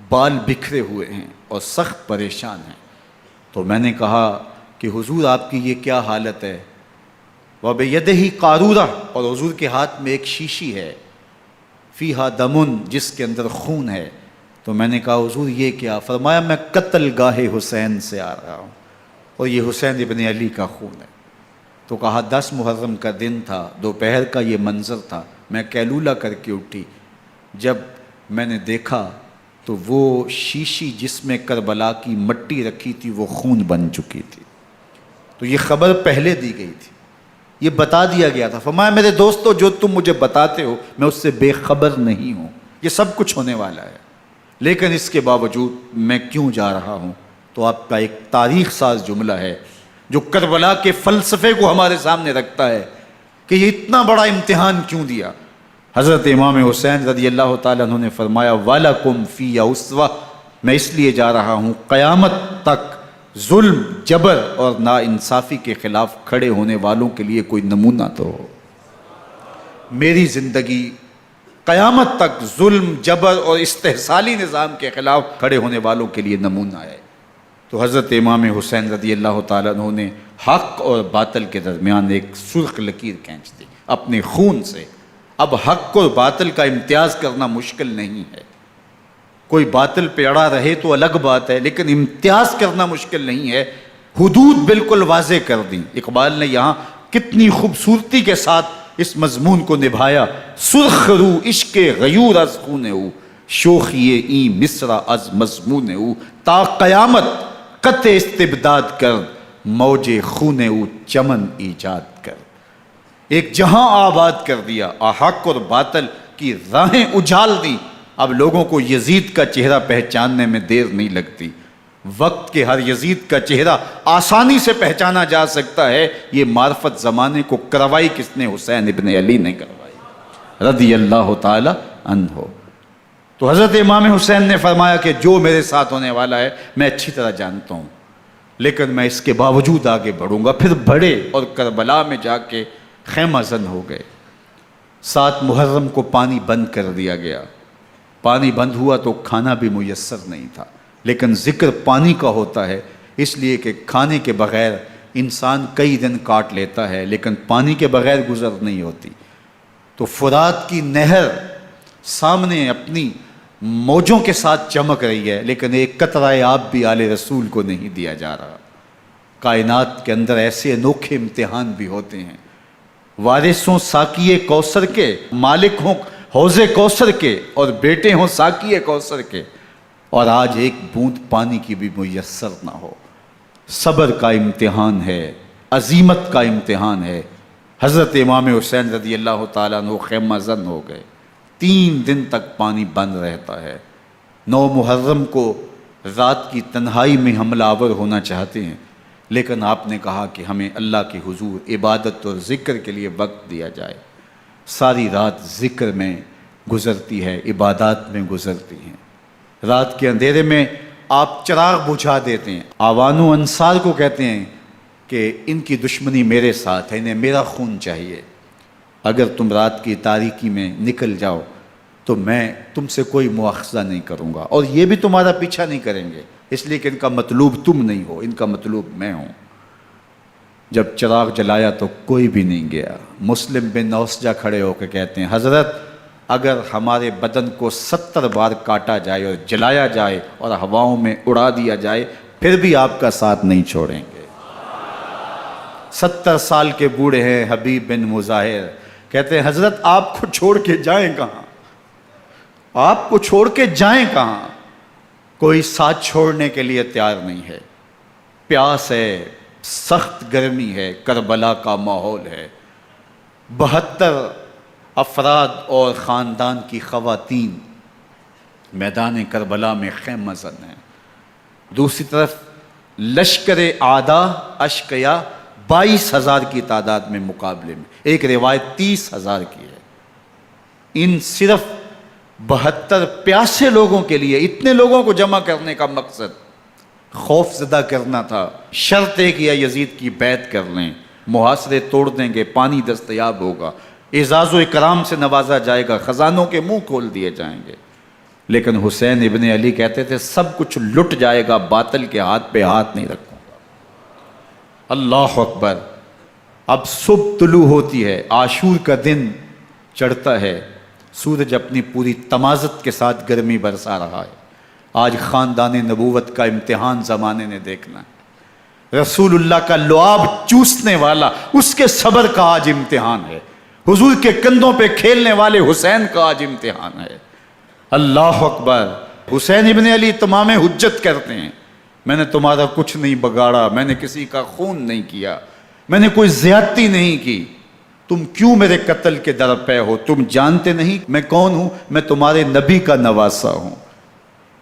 بال بکھرے ہوئے ہیں اور سخت پریشان ہیں، تو میں نے کہا کہ حضور آپ کی یہ کیا حالت ہے؟ وَبِيَدِهِ قَارُورَةٌ، اور حضور کے ہاتھ میں ایک شیشی ہے، فِيهَا دَمٌ، جس کے اندر خون ہے۔ تو میں نے کہا حضور یہ کیا؟ فرمایا میں قتل گاہ حسین سے آ رہا ہوں اور یہ حسین ابن علی کا خون ہے۔ تو کہا 10 محرم کا دن تھا، دوپہر کا یہ منظر تھا، میں کیلولہ کر کے اٹھی، جب میں نے دیکھا تو وہ شیشی جس میں کربلا کی مٹی رکھی تھی وہ خون بن چکی تھی۔ تو یہ خبر پہلے دی گئی تھی، یہ بتا دیا گیا تھا۔ فرمایا میرے دوستو جو تم مجھے بتاتے ہو میں اس سے بے خبر نہیں ہوں، یہ سب کچھ ہونے والا ہے، لیکن اس کے باوجود میں کیوں جا رہا ہوں؟ تو آپ کا ایک تاریخ ساز جملہ ہے جو کربلا کے فلسفے کو ہمارے سامنے رکھتا ہے کہ یہ اتنا بڑا امتحان کیوں دیا۔ حضرت امام حسین رضی اللہ تعالیٰ عنہ نے فرمایا وَلَكُمْ فِي أُسْوَةٌ، میں اس لیے جا رہا ہوں قیامت تک ظلم، جبر اور ناانصافی کے خلاف کھڑے ہونے والوں کے لیے کوئی نمونہ تو ہو۔ میری زندگی قیامت تک ظلم، جبر اور استحصالی نظام کے خلاف کھڑے ہونے والوں کے لیے نمونہ ہے۔ تو حضرت امام حسین رضی اللہ تعالیٰ عنہ نے حق اور باطل کے درمیان ایک سرخ لکیر کھینچ دی اپنے خون سے۔ اب حق اور باطل کا امتیاز کرنا مشکل نہیں ہے، کوئی باطل پہ اڑا رہے تو الگ بات ہے، لیکن امتیاز کرنا مشکل نہیں ہے۔ حدود بالکل واضح کر دیں۔ اقبال نے یہاں کتنی خوبصورتی کے ساتھ اس مضمون کو نبھایا۔ سرخ رو عشق غیور از خون او، شوخی این مصرع از مضمون او، تا قیامت قطع استبداد کر، موج خون او چمن ایجاد کر۔ ایک جہاں آباد کر دیا، حق اور باطل کی راہیں اجال دی۔ اب لوگوں کو یزید کا چہرہ پہچاننے میں دیر نہیں لگتی، وقت کے ہر یزید کا چہرہ آسانی سے پہچانا جا سکتا ہے۔ یہ معرفت زمانے کو کروائی کس نے؟ حسین ابن علی نے کروائی رضی اللہ تعالی عنہ۔ تو حضرت امام حسین نے فرمایا کہ جو میرے ساتھ ہونے والا ہے میں اچھی طرح جانتا ہوں، لیکن میں اس کے باوجود آگے بڑھوں گا۔ پھر بڑھے اور کربلا میں جا کے خیمہ زن ہو گئے۔ 7 محرم کو پانی بند کر دیا گیا، پانی بند ہوا تو کھانا بھی میسر نہیں تھا، لیکن ذکر پانی کا ہوتا ہے اس لیے کہ کھانے کے بغیر انسان کئی دن کاٹ لیتا ہے، لیکن پانی کے بغیر گزر نہیں ہوتی۔ تو فرات کی نہر سامنے اپنی موجوں کے ساتھ چمک رہی ہے، لیکن ایک قطرہ آب بھی آل رسول کو نہیں دیا جا رہا۔ کائنات کے اندر ایسے انوکھے امتحان بھی ہوتے ہیں، وارث ہوں ساقی کوثر کے، مالک ہوں حوض کوثر کے، اور بیٹے ہوں ساقی کوثر کے، اور آج ایک بوند پانی کی بھی میسر نہ ہو۔ صبر کا امتحان ہے، عزیمت کا امتحان ہے۔ حضرت امام حسین رضی اللہ تعالیٰ عنہ خیمہ زن ہو گئے، 3 دن تک پانی بند رہتا ہے، 9 محرم کو رات کی تنہائی میں حملہ آور ہونا چاہتے ہیں، لیکن آپ نے کہا کہ ہمیں اللہ کے حضور عبادت اور ذکر کے لیے وقت دیا جائے۔ ساری رات ذکر میں گزرتی ہے، عبادات میں گزرتی ہیں۔ رات کے اندھیرے میں آپ چراغ بجھا دیتے ہیں۔ آوان و انصار کو کہتے ہیں کہ ان کی دشمنی میرے ساتھ ہے، انہیں میرا خون چاہیے، اگر تم رات کی تاریکی میں نکل جاؤ تو میں تم سے کوئی مواخذہ نہیں کروں گا، اور یہ بھی تمہارا پیچھا نہیں کریں گے، اس لیے کہ ان کا مطلوب تم نہیں ہو، ان کا مطلوب میں ہوں۔ جب چراغ جلایا تو کوئی بھی نہیں گیا۔ مسلم بن اوسجہ کھڑے ہو کے کہتے ہیں حضرت اگر ہمارے بدن کو 70 بار کاٹا جائے اور جلایا جائے اور ہواؤں میں اڑا دیا جائے پھر بھی آپ کا ساتھ نہیں چھوڑیں گے۔ 70 سال کے بوڑھے ہیں حبیب بن مظاہر، کہتے ہیں حضرت آپ کو چھوڑ کے جائیں کہاں، آپ کو چھوڑ کے جائیں کہاں؟ کوئی ساتھ چھوڑنے کے لیے تیار نہیں ہے۔ پیاس ہے، سخت گرمی ہے، کربلا کا ماحول ہے، 72 افراد اور خاندان کی خواتین میدان کربلا میں خیمہ زن ہیں۔ دوسری طرف لشکر اعداء اشقیا 22,000 کی تعداد میں مقابلے میں، ایک روایت 30,000 کی ہے۔ ان صرف 72 پیاسے لوگوں کے لیے اتنے لوگوں کو جمع کرنے کا مقصد خوف زدہ کرنا تھا۔ شرط ہے کہ یزید کی بیعت کر لیں، محاصرے توڑ دیں گے، پانی دستیاب ہوگا، اعزاز و اکرام سے نوازا جائے گا، خزانوں کے منہ کھول دیے جائیں گے۔ لیکن حسین ابن علی کہتے تھے سب کچھ لٹ جائے گا، باطل کے ہاتھ پہ ہاتھ نہیں رکھوں گا۔ اللہ اکبر۔ اب صبح طلوع ہوتی ہے، عاشور کا دن چڑھتا ہے، سورج اپنی پوری تمازت کے ساتھ گرمی برسا رہا ہے۔ آج خاندان نبوت کا امتحان زمانے نے دیکھنا ہے۔ رسول اللہ کا لعاب چوسنے والا اس کے صبر کا آج امتحان ہے۔ حضور کے کندھوں پہ کھیلنے والے حسین کا آج امتحان ہے۔ اللہ اکبر۔ حسین ابن علی تمام حجت کرتے ہیں میں نے تمہارا کچھ نہیں بگاڑا، میں نے کسی کا خون نہیں کیا، میں نے کوئی زیادتی نہیں کی، تم کیوں میرے قتل کے در پہ ہو؟ تم جانتے نہیں میں کون ہوں؟ میں تمہارے نبی کا نواسا ہوں،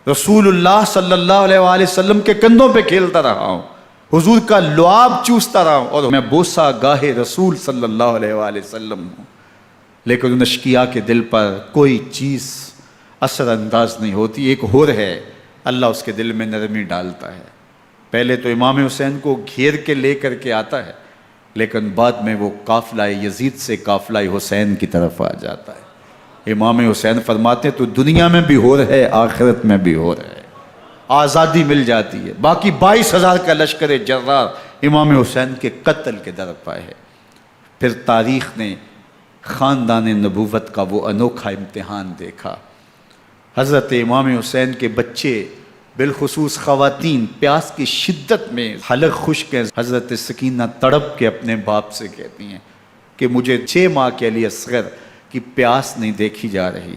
رسول اللہ صلی اللہ علیہ وآلہ وسلم کے کندھوں پہ کھیلتا رہا ہوں، حضور کا لعاب چوستا رہا ہوں، اور میں بوسہ گاہ رسول صلی اللہ علیہ وآلہ وسلم ہوں۔ لیکن ان اشقیاء کے دل پر کوئی چیز اثر انداز نہیں ہوتی۔ ایک ہور ہے، اللہ اس کے دل میں نرمی ڈالتا ہے۔ پہلے تو امام حسین کو گھیر کے لے کر کے آتا ہے، لیکن بعد میں وہ قافلہ یزید سے قافلہ حسین کی طرف آ جاتا ہے۔ امام حسین فرماتے ہیں تو دنیا میں بھی ہور ہے، آخرت میں بھی ہور ہے، آزادی مل جاتی ہے۔ باقی 22,000 کا لشکر جرار امام حسین کے قتل کے در پہ ہے۔ پھر تاریخ نے خاندان نبوت کا وہ انوکھا امتحان دیکھا۔ حضرت امام حسین کے بچے بالخصوص خواتین پیاس کی شدت میں حلق خشک ہیں۔ حضرت سکینہ تڑپ کے اپنے باپ سے کہتی ہیں کہ مجھے 6 ماہ کے علی اصغر کی پیاس نہیں دیکھی جا رہی۔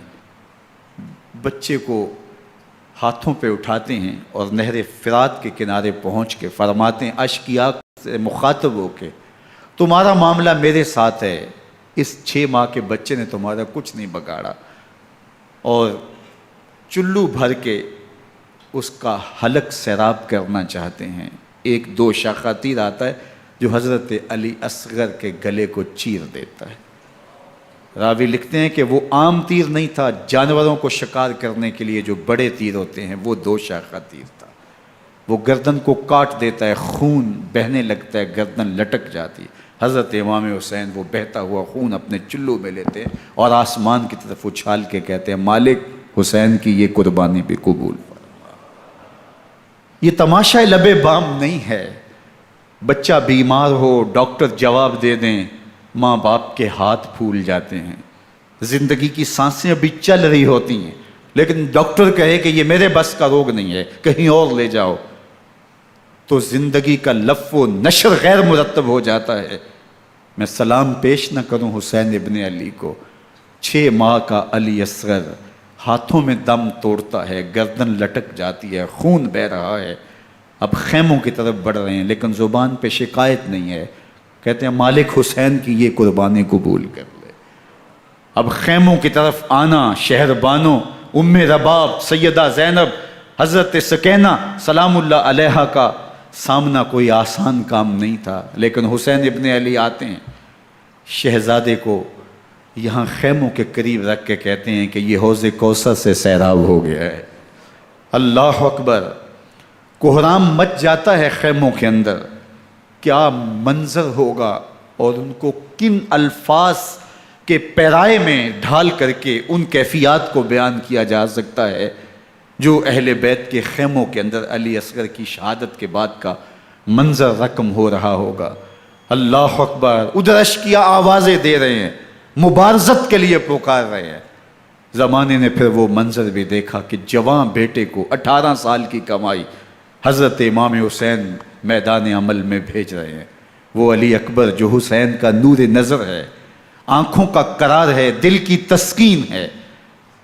بچے کو ہاتھوں پہ اٹھاتے ہیں اور نہر فرات کے کنارے پہنچ کے فرماتے ہیں اشقیاء سے مخاطب ہو کے تمہارا معاملہ میرے ساتھ ہے، اس 6 ماہ کے بچے نے تمہارا کچھ نہیں بگاڑا، اور چلو بھر کے اس کا حلق سیراب کرنا چاہتے ہیں۔ ایک 2 شاخہ تیر آتا ہے جو حضرت علی اصغر کے گلے کو چیر دیتا ہے۔ راوی لکھتے ہیں کہ وہ عام تیر نہیں تھا، جانوروں کو شکار کرنے کے لیے جو بڑے تیر ہوتے ہیں وہ 2 شاخہ تیر تھا۔ وہ گردن کو کاٹ دیتا ہے، خون بہنے لگتا ہے، گردن لٹک جاتی ہے۔ حضرت امام حسین وہ بہتا ہوا خون اپنے چلو میں لیتے ہیں اور آسمان کی طرف اچھال کے کہتے ہیں مالک حسین کی یہ قربانی بھی قبول فرما۔ یہ تماشا لب بام نہیں ہے۔ بچہ بیمار ہو، ڈاکٹر جواب دے دیں، ماں باپ کے ہاتھ پھول جاتے ہیں۔ زندگی کی سانسیں ابھی چل رہی ہوتی ہیں، لیکن ڈاکٹر کہے کہ یہ میرے بس کا روگ نہیں ہے، کہیں اور لے جاؤ، تو زندگی کا لف و نشر غیر مرتب ہو جاتا ہے۔ میں سلام پیش نہ کروں حسین ابن علی کو، 6 ماہ کا علی اصغر ہاتھوں میں دم توڑتا ہے، گردن لٹک جاتی ہے، خون بہہ رہا ہے۔ اب خیموں کی طرف بڑھ رہے ہیں لیکن زبان پہ شکایت نہیں ہے، کہتے ہیں مالک حسین کی یہ قربانی قبول کر لے۔ اب خیموں کی طرف آنا، شہر بانوں ام رباب سیدہ زینب حضرت سکینہ سلام اللہ علیہا کا سامنا کوئی آسان کام نہیں تھا، لیکن حسین ابن علی آتے ہیں، شہزادے کو یہاں خیموں کے قریب رکھ کے کہتے ہیں کہ یہ حوض کوثر سے سیراب ہو گیا ہے۔ اللہ اکبر، کوہرام مچ جاتا ہے خیموں کے اندر، کیا منظر ہوگا اور ان کو کن الفاظ کے پیرائے میں ڈھال کر کے ان کیفیات کو بیان کیا جا سکتا ہے جو اہل بیت کے خیموں کے اندر علی اصغر کی شہادت کے بعد کا منظر رقم ہو رہا ہوگا۔ اللہ اکبر، ادھر اشکیا آوازیں دے رہے ہیں، مبارزت کے لیے پکار رہے ہیں۔ زمانے نے پھر وہ منظر بھی دیکھا کہ جوان بیٹے کو 18 سال کی کمائی حضرت امام حسین میدان عمل میں بھیج رہے ہیں۔ وہ علی اکبر جو حسین کا نور نظر ہے، آنکھوں کا قرار ہے، دل کی تسکین ہے۔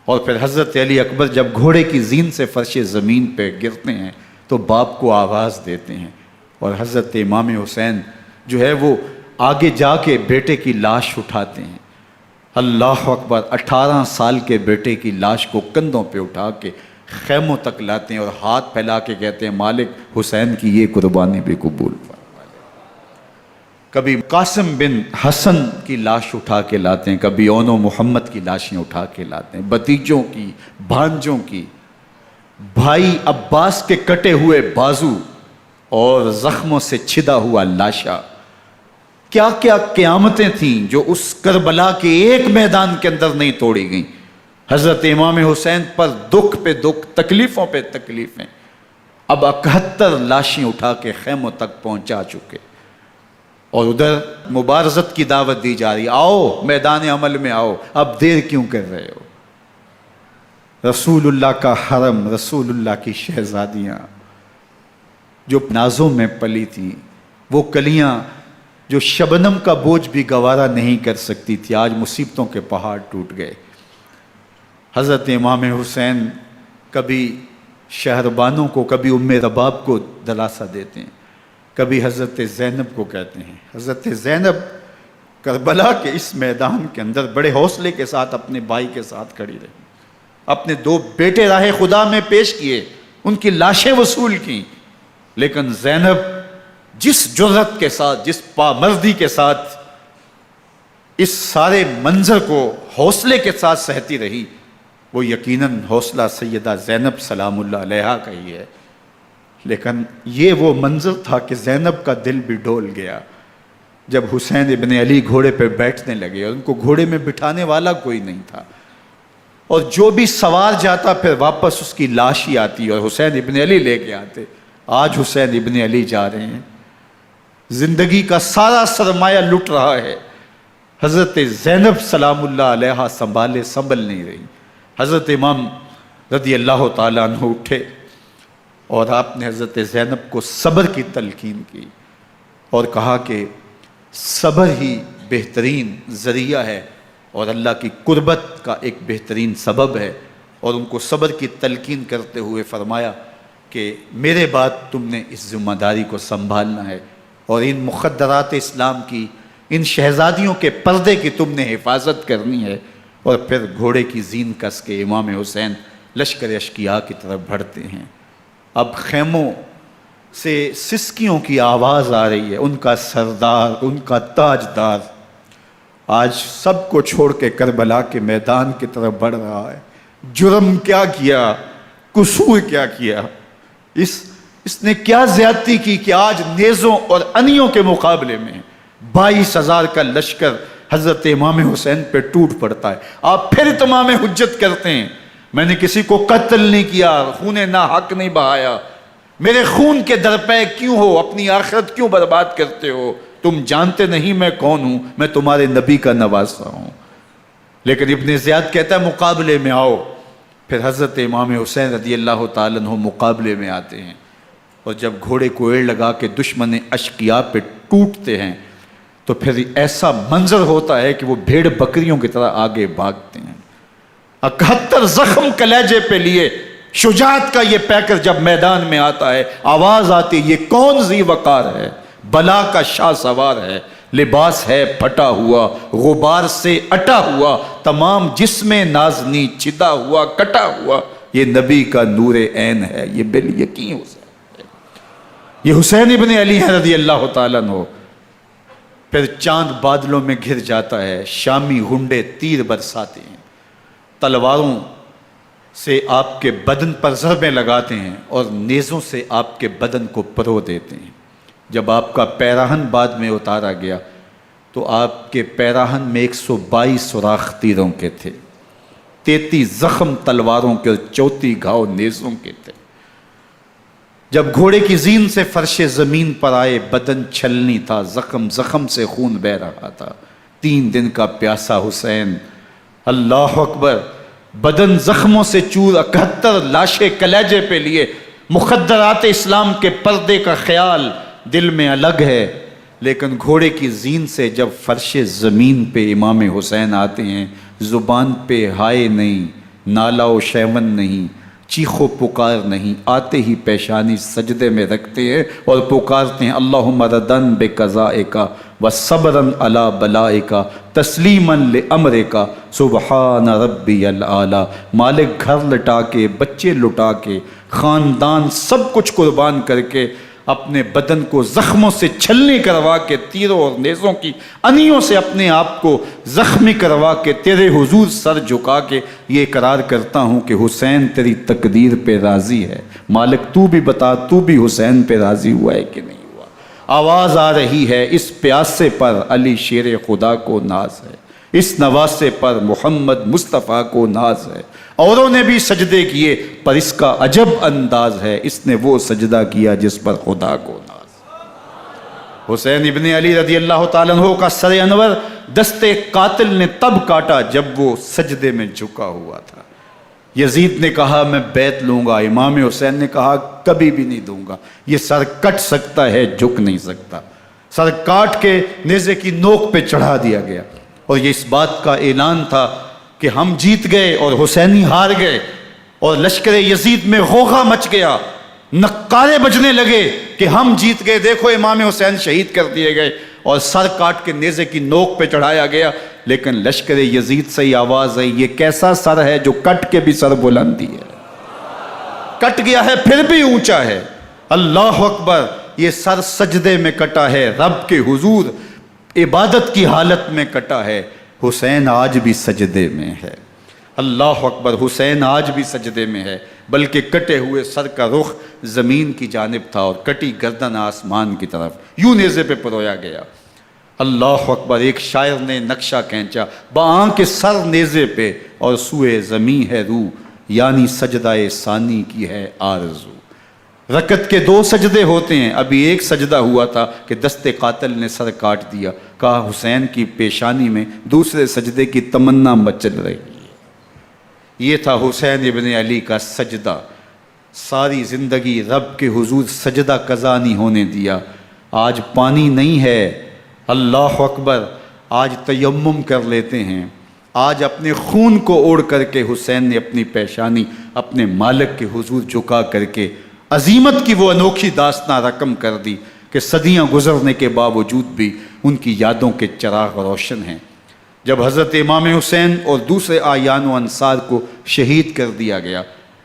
اور پھر حضرت علی اکبر جب گھوڑے کی زین سے فرش زمین پہ گرتے ہیں تو باپ کو آواز دیتے ہیں، اور حضرت امام حسین جو ہے وہ آگے جا کے بیٹے کی لاش اٹھاتے ہیں۔ اللہ اکبر، 18 سال کے بیٹے کی لاش کو کندھوں پہ اٹھا کے خیموں تک لاتے ہیں اور ہاتھ پھیلا کے کہتے ہیں مالک حسین کی یہ قربانی بھی قبول فرما۔ کبھی قاسم بن حسن کی لاش اٹھا کے لاتے ہیں، کبھی اون و محمد کی لاشیں اٹھا کے لاتے ہیں، بھتیجوں کی، بھانجوں کی، بھائی عباس کے کٹے ہوئے بازو اور زخموں سے چھدا ہوا لاشا۔ کیا کیا قیامتیں تھیں جو اس کربلا کے ایک میدان کے اندر نہیں توڑی گئیں۔ حضرت امام حسین پر دکھ پہ دکھ، تکلیفوں پہ تکلیفیں۔ اب 71 لاشیں اٹھا کے خیموں تک پہنچا چکے، اور ادھر مبارزت کی دعوت دی جا رہی، آؤ میدان عمل میں آؤ، اب دیر کیوں کر رہے ہو۔ رسول اللہ کا حرم، رسول اللہ کی شہزادیاں جو نازوں میں پلی تھیں، وہ کلیاں جو شبنم کا بوجھ بھی گوارا نہیں کر سکتی تھی، آج مصیبتوں کے پہاڑ ٹوٹ گئے۔ حضرت امام حسین کبھی شہربانوں کو، کبھی ام رباب کو دلاسا دیتے ہیں، کبھی حضرت زینب کو کہتے ہیں۔ حضرت زینب کربلا کے اس میدان کے اندر بڑے حوصلے کے ساتھ اپنے بھائی کے ساتھ کھڑی رہی، اپنے 2 بیٹے راہ خدا میں پیش کیے، ان کی لاشیں وصول کیں، لیکن زینب جس جرأت کے ساتھ، جس پامردی کے ساتھ اس سارے منظر کو حوصلے کے ساتھ سہتی رہی، وہ یقیناً حوصلہ سیدہ زینب سلام اللہ علیہا کا ہی ہے۔ لیکن یہ وہ منظر تھا کہ زینب کا دل بھی ڈول گیا جب حسین ابن علی گھوڑے پہ بیٹھنے لگے اور ان کو گھوڑے میں بٹھانے والا کوئی نہیں تھا، اور جو بھی سوار جاتا پھر واپس اس کی لاش ہی آتی اور حسین ابن علی لے کے آتے۔ آج حسین ابن علی جا رہے ہیں، زندگی کا سارا سرمایہ لٹ رہا ہے، حضرت زینب سلام اللہ علیہا سنبھل نہیں رہی۔ حضرت امام رضی اللہ تعالیٰ عنہ اٹھے اور آپ نے حضرت زینب کو صبر کی تلقین کی اور کہا کہ صبر ہی بہترین ذریعہ ہے اور اللہ کی قربت کا ایک بہترین سبب ہے، اور ان کو صبر کی تلقین کرتے ہوئے فرمایا کہ میرے بعد تم نے اس ذمہ داری کو سنبھالنا ہے اور ان مخدرات اسلام کی، ان شہزادیوں کے پردے کی تم نے حفاظت کرنی ہے۔ اور پھر گھوڑے کی زین کس کے امام حسین لشکر اشکیا کی طرف بڑھتے ہیں۔ اب خیموں سے سسکیوں کی آواز آ رہی ہے، ان کا سردار، ان کا تاجدار آج سب کو چھوڑ کے کربلا کے میدان کی طرف بڑھ رہا ہے۔ جرم کیا کیا، قصور کیا کیا، اس نے کیا زیادتی کی کہ آج نیزوں اور انیوں کے مقابلے میں 22,000 کا لشکر حضرت امام حسین پہ ٹوٹ پڑتا ہے۔ آپ پھر اتمام حجت کرتے ہیں، میں نے کسی کو قتل نہیں کیا، خون ناحق نہیں بہایا، میرے خون کے درپے کیوں ہو، اپنی آخرت کیوں برباد کرتے ہو، تم جانتے نہیں میں کون ہوں، میں تمہارے نبی کا نواسا ہوں۔ لیکن ابن زیاد کہتا ہے مقابلے میں آؤ۔ پھر حضرت امام حسین رضی اللہ تعالیٰ عنہ مقابلے میں آتے ہیں، اور جب گھوڑے کو ایڑ لگا کے دشمن اشقیاء پہ ٹوٹتے ہیں تو پھر ایسا منظر ہوتا ہے کہ وہ بھیڑ بکریوں کی طرح آگے بھاگتے ہیں۔ 71 زخم کلیجے پہ لیے شجاعت کا یہ پیکر جب میدان میں آتا ہے، آواز آتی ہے یہ کون ذی وقار ہے، بلا کا شاہ سوار ہے، لباس ہے پھٹا ہوا غبار سے اٹا ہوا، تمام جسم نازنی چھدا ہوا کٹا ہوا، یہ نبی کا نور عین ہے، یہ بالیقین حسین ہے، یہ حسین ابن علی ہے رضی اللہ تعالیٰ عنہ۔ پھر چاند بادلوں میں گھر جاتا ہے، شامی غنڈے تیر برساتے ہیں، تلواروں سے آپ کے بدن پر ضربیں لگاتے ہیں اور نیزوں سے آپ کے بدن کو پرو دیتے ہیں۔ جب آپ کا پیراہن بعد میں اتارا گیا تو آپ کے پیراہن میں 122 سوراخ تیروں کے تھے، 33 زخم تلواروں کے اور 34 گھاؤ نیزوں کے تھے۔ جب گھوڑے کی زین سے فرش زمین پر آئے، بدن چھلنی تھا، زخم زخم سے خون بہ رہا تھا، 3 دن کا پیاسا حسین، اللہ اکبر، بدن زخموں سے چور، 71 لاشیں کلیجے پہ لیے، مخدرات اسلام کے پردے کا خیال دل میں الگ ہے، لیکن گھوڑے کی زین سے جب فرش زمین پہ امام حسین آتے ہیں، زبان پہ ہائے نہیں، نالا و شیون نہیں، چیخ و پکار نہیں، آتے ہی پیشانی سجدے میں رکھتے ہیں اور پکارتے ہیں اللہم ردن بقضائک وصبرن علی بلائک تسلیمن لامرک سبحان ربی الاعلی۔ مالک گھر لٹا کے، بچے لٹا کے، خاندان سب کچھ قربان کر کے، اپنے بدن کو زخموں سے چھلنی کروا کے، تیروں اور نیزوں کی انیوں سے اپنے آپ کو زخمی کروا کے، تیرے حضور سر جھکا کے یہ اقرار کرتا ہوں کہ حسین تیری تقدیر پہ راضی ہے، مالک تو بھی بتا، تو بھی حسین پہ راضی ہوا ہے کہ نہیں ہوا؟ آواز آ رہی ہے، اس پیاسے پر علی شیر خدا کو ناز ہے، اس نواسے پر محمد مصطفیٰ کو ناز ہے، اوروں نے بھی سجدے کیے پر اس کا عجب انداز ہے، اس نے وہ سجدہ کیا جس پر خدا کو ناز۔ حسین ابن علی رضی اللہ تعالیٰ عنہ کا سر انور دستے قاتل نے تب کاٹا جب وہ سجدے میں جھکا ہوا تھا۔ یزید نے کہا میں بیعت لوں گا، امام حسین نے کہا کبھی بھی نہیں دوں گا، یہ سر کٹ سکتا ہے جھک نہیں سکتا۔ سر کاٹ کے نیزے کی نوک پہ چڑھا دیا گیا اور یہ اس بات کا اعلان تھا کہ ہم جیت گئے اور حسینی ہار گئے، اور لشکر یزید میں غوغا مچ گیا، نقارے بجنے لگے کہ ہم جیت گئے، دیکھو امام حسین شہید کر دیے گئے، اور سر کاٹ کے نیزے کی نوک پہ چڑھایا گیا۔ لیکن لشکر یزید سے ہی آواز آئی یہ کیسا سر ہے جو کٹ کے بھی سر بلندی ہے، کٹ گیا ہے پھر بھی اونچا ہے، اللہ اکبر، یہ سر سجدے میں کٹا ہے، رب کے حضور عبادت کی حالت میں کٹا ہے، حسین آج بھی سجدے میں ہے، اللہ اکبر، حسین آج بھی سجدے میں ہے، بلکہ کٹے ہوئے سر کا رخ زمین کی جانب تھا اور کٹی گردن آسمان کی طرف، یوں نیزے پہ پرویا گیا، اللہ اکبر۔ ایک شاعر نے نقشہ کھینچا، بآنکھ سر نیزے پہ اور سوئے زمین ہے روح، یعنی سجدہ ثانی کی ہے آرزو۔ رکعت کے 2 سجدے ہوتے ہیں، ابھی ایک سجدہ ہوا تھا کہ دست قاتل نے سر کاٹ دیا، کہا حسین کی پیشانی میں دوسرے سجدے کی تمنا مچل رہی ہے۔ یہ تھا حسین ابن علی کا سجدہ، ساری زندگی رب کے حضور سجدہ قضا نہیں ہونے دیا۔ آج پانی نہیں ہے، اللہ اکبر، آج تیمم کر لیتے ہیں، آج اپنے خون کو اوڑھ کر کے حسین نے اپنی پیشانی اپنے مالک کے حضور جھکا کر کے عظیمت کی وہ انوکھی داستان رقم کر دی کہ صدیاں گزرنے کے باوجود بھی ان کی یادوں کے چراغ روشن ہیں۔ جب حضرت امام حسین اور دوسرے اعیان و انصار کو شہید کر دیا گیا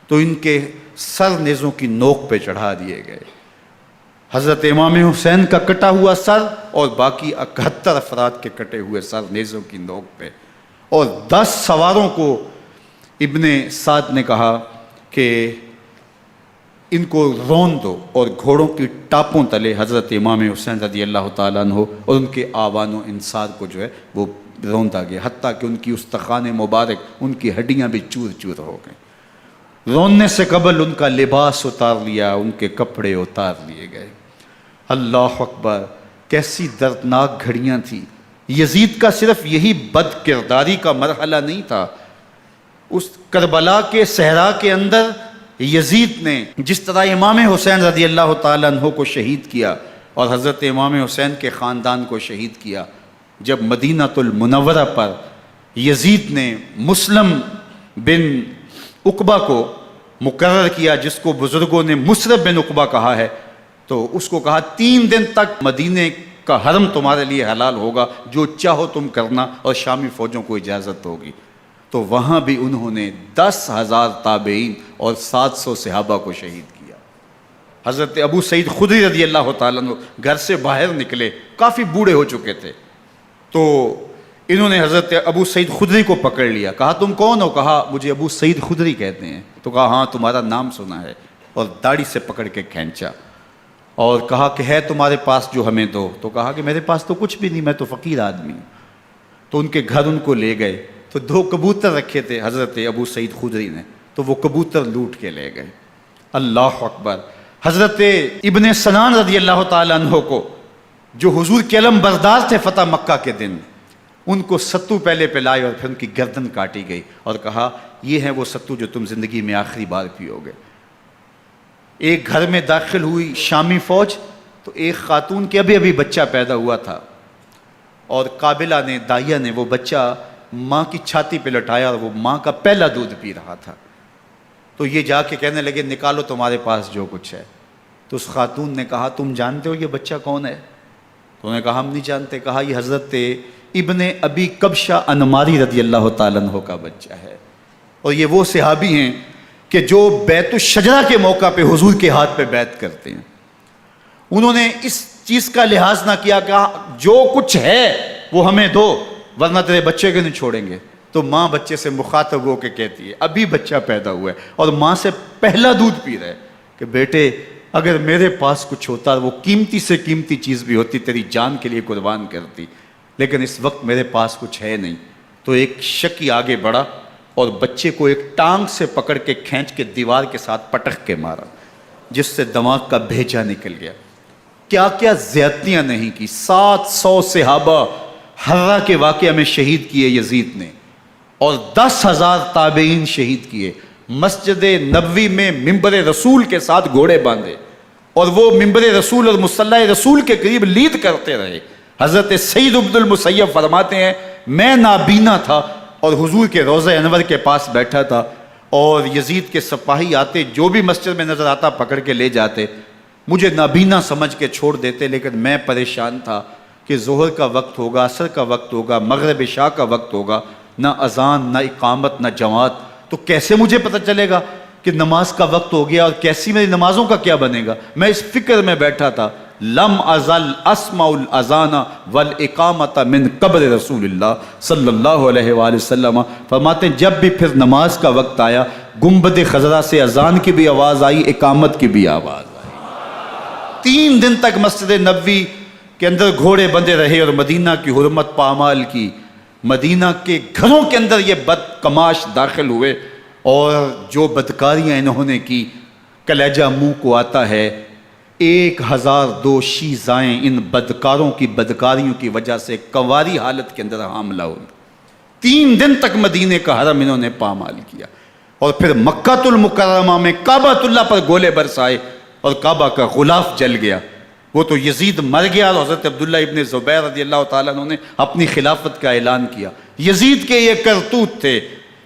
تو ان کے سر نیزوں کی نوک پہ چڑھا دیے گئے، حضرت امام حسین کا کٹا ہوا سر اور باقی 71 افراد کے کٹے ہوئے سر نیزوں کی نوک پہ، اور 10 سواروں کو ابن سعد نے کہا کہ ان کو رون دو، اور گھوڑوں کی ٹاپوں تلے حضرت امام حسین رضی اللہ تعالیٰ عنہ اور ان کے آوان و انصار کو جو ہے وہ روندا گیا، حتیٰ کہ ان کی استخوان مبارک، ان کی ہڈیاں بھی چور چور ہو گئیں۔ روننے سے قبل ان کا لباس اتار لیا، ان کے کپڑے اتار لیے گئے، اللہ اکبر، کیسی دردناک گھڑیاں تھیں۔ یزید کا صرف یہی بد کرداری کا مرحلہ نہیں تھا، اس کربلا کے صحرا کے اندر یزید نے جس طرح امام حسین رضی اللہ تعالیٰ عنہ کو شہید کیا اور حضرت امام حسین کے خاندان کو شہید کیا، جب مدینہ المنورہ پر یزید نے مسلم بن عقبہ کو مقرر کیا، جس کو بزرگوں نے مصرب بن عقبہ کہا ہے، تو اس کو کہا 3 دن تک مدینے کا حرم تمہارے لیے حلال ہوگا، جو چاہو تم کرنا، اور شامی فوجوں کو اجازت ہوگی۔ تو وہاں بھی انہوں نے 10,000 تابعین اور 700 صحابہ کو شہید کیا۔ حضرت ابو سعید خدری رضی اللہ تعالیٰ عنہ گھر سے باہر نکلے، کافی بوڑھے ہو چکے تھے، تو انہوں نے حضرت ابو سعید خدری کو پکڑ لیا، کہا تم کون ہو؟ کہا مجھے ابو سعید خدری کہتے ہیں۔ تو کہا ہاں تمہارا نام سنا ہے، اور داڑھی سے پکڑ کے کھینچا اور کہا کہ ہے تمہارے پاس جو ہمیں دو؟ تو کہا کہ میرے پاس تو کچھ بھی نہیں، میں تو فقیر آدمی ہوں۔ تو ان کے گھر ان کو لے گئے، تو 2 کبوتر رکھے تھے حضرت ابو سعید خدری نے، تو وہ کبوتر لوٹ کے لے گئے۔ اللہ اکبر۔ حضرت ابن سنان رضی اللہ تعالیٰ عنہ کو، جو حضور کے علم بردار تھے فتح مکہ کے دن، ان کو ستو پہلے پلائے اور پھر ان کی گردن کاٹی گئی، اور کہا یہ ہے وہ ستو جو تم زندگی میں آخری بار پیو گے۔ ایک گھر میں داخل ہوئی شامی فوج، تو ایک خاتون کے ابھی بچہ پیدا ہوا تھا، اور قابلہ نے، دائیا نے، وہ بچہ ماں کی چھاتی پہ لٹایا، اور وہ ماں کا پہلا دودھ پی رہا تھا۔ تو یہ جا کے کہنے لگے نکالو تمہارے پاس جو کچھ ہے۔ تو اس خاتون نے کہا تم جانتے ہو یہ بچہ کون ہے؟ تو انہوں نے کہا ہم نہیں جانتے۔ کہا یہ حضرت ابن ابی کبشہ انماری رضی اللہ تعالیٰ عنہ کا بچہ ہے، اور یہ وہ صحابی ہیں کہ جو بیت الشجرہ کے موقع پہ حضور کے ہاتھ پہ بیعت کرتے ہیں۔ انہوں نے اس چیز کا لحاظ نہ کیا کہ جو کچھ ہے وہ ہمیں دو، ورنہ تیرے بچے کو نہیں چھوڑیں گے۔ تو ماں بچے سے مخاطب ہو کے کہتی ہے، ابھی بچہ پیدا ہوا ہے اور ماں سے پہلا دودھ پی رہا ہے، کہ بیٹے اگر میرے پاس کچھ ہوتا، وہ قیمتی سے قیمتی چیز بھی ہوتی، تیری جان کے لیے قربان کرتی، لیکن اس وقت میرے پاس کچھ ہے نہیں۔ تو ایک شکی آگے بڑھا اور بچے کو ایک ٹانگ سے پکڑ کے کھینچ کے دیوار کے ساتھ پٹک کے مارا، جس سے دماغ کا بھیجا نکل گیا۔ کیا کیا زیادتیاں نہیں کی۔ 700 صحابہ حرہ کے واقعہ میں شہید کیے یزید نے، اور 10,000 تابعین شہید کیے۔ مسجد نبوی میں ممبر رسول کے ساتھ گھوڑے باندھے، اور وہ ممبر رسول اور مصلی رسول کے قریب لید کرتے رہے۔ حضرت سعید عبد المسیب فرماتے ہیں میں نابینا تھا اور حضور کے روضہ انور کے پاس بیٹھا تھا، اور یزید کے سپاہی آتے، جو بھی مسجد میں نظر آتا پکڑ کے لے جاتے، مجھے نابینا سمجھ کے چھوڑ دیتے، لیکن میں پریشان تھا کہ ظہر کا وقت ہوگا، عصر کا وقت ہوگا، مغرب عشاء کا وقت ہوگا، نہ اذان، نہ اقامت، نہ جماعت، تو کیسے مجھے پتہ چلے گا کہ نماز کا وقت ہو گیا، اور کیسی میری نمازوں کا کیا بنے گا؟ میں اس فکر میں بیٹھا تھا۔ لم ازل اسمع الاذان والاقامت من قبر رسول اللہ صلی اللہ علیہ وآلہ وسلم۔ فرماتے ہیں جب بھی پھر نماز کا وقت آیا، گنبد خضرا سے اذان کی بھی آواز آئی، اقامت کی بھی آواز آئی۔ 3 دن تک مسجد نبوی کے اندر گھوڑے بندے رہے، اور مدینہ کی حرمت پامال کی۔ مدینہ کے گھروں کے اندر یہ بدکماش داخل ہوئے، اور جو بدکاریاں انہوں نے کی کلیجہ منہ کو آتا ہے۔ 1002 شیزائیں ان بدکاروں کی بدکاریوں کی وجہ سے کنواری حالت کے اندر حاملہ ہوئی۔ 3 دن تک مدینے کا حرم انہوں نے پامال کیا، اور پھر مکہ المکرمہ میں کعبۃ اللہ پر گولے برسائے، اور کعبہ کا غلاف جل گیا۔ وہ تو یزید مر گیا، اور حضرت عبداللہ ابن زبیر رضی اللہ تعالیٰ عنہ نے اپنی خلافت کا اعلان کیا۔ یزید کے یہ کرتوت تھے،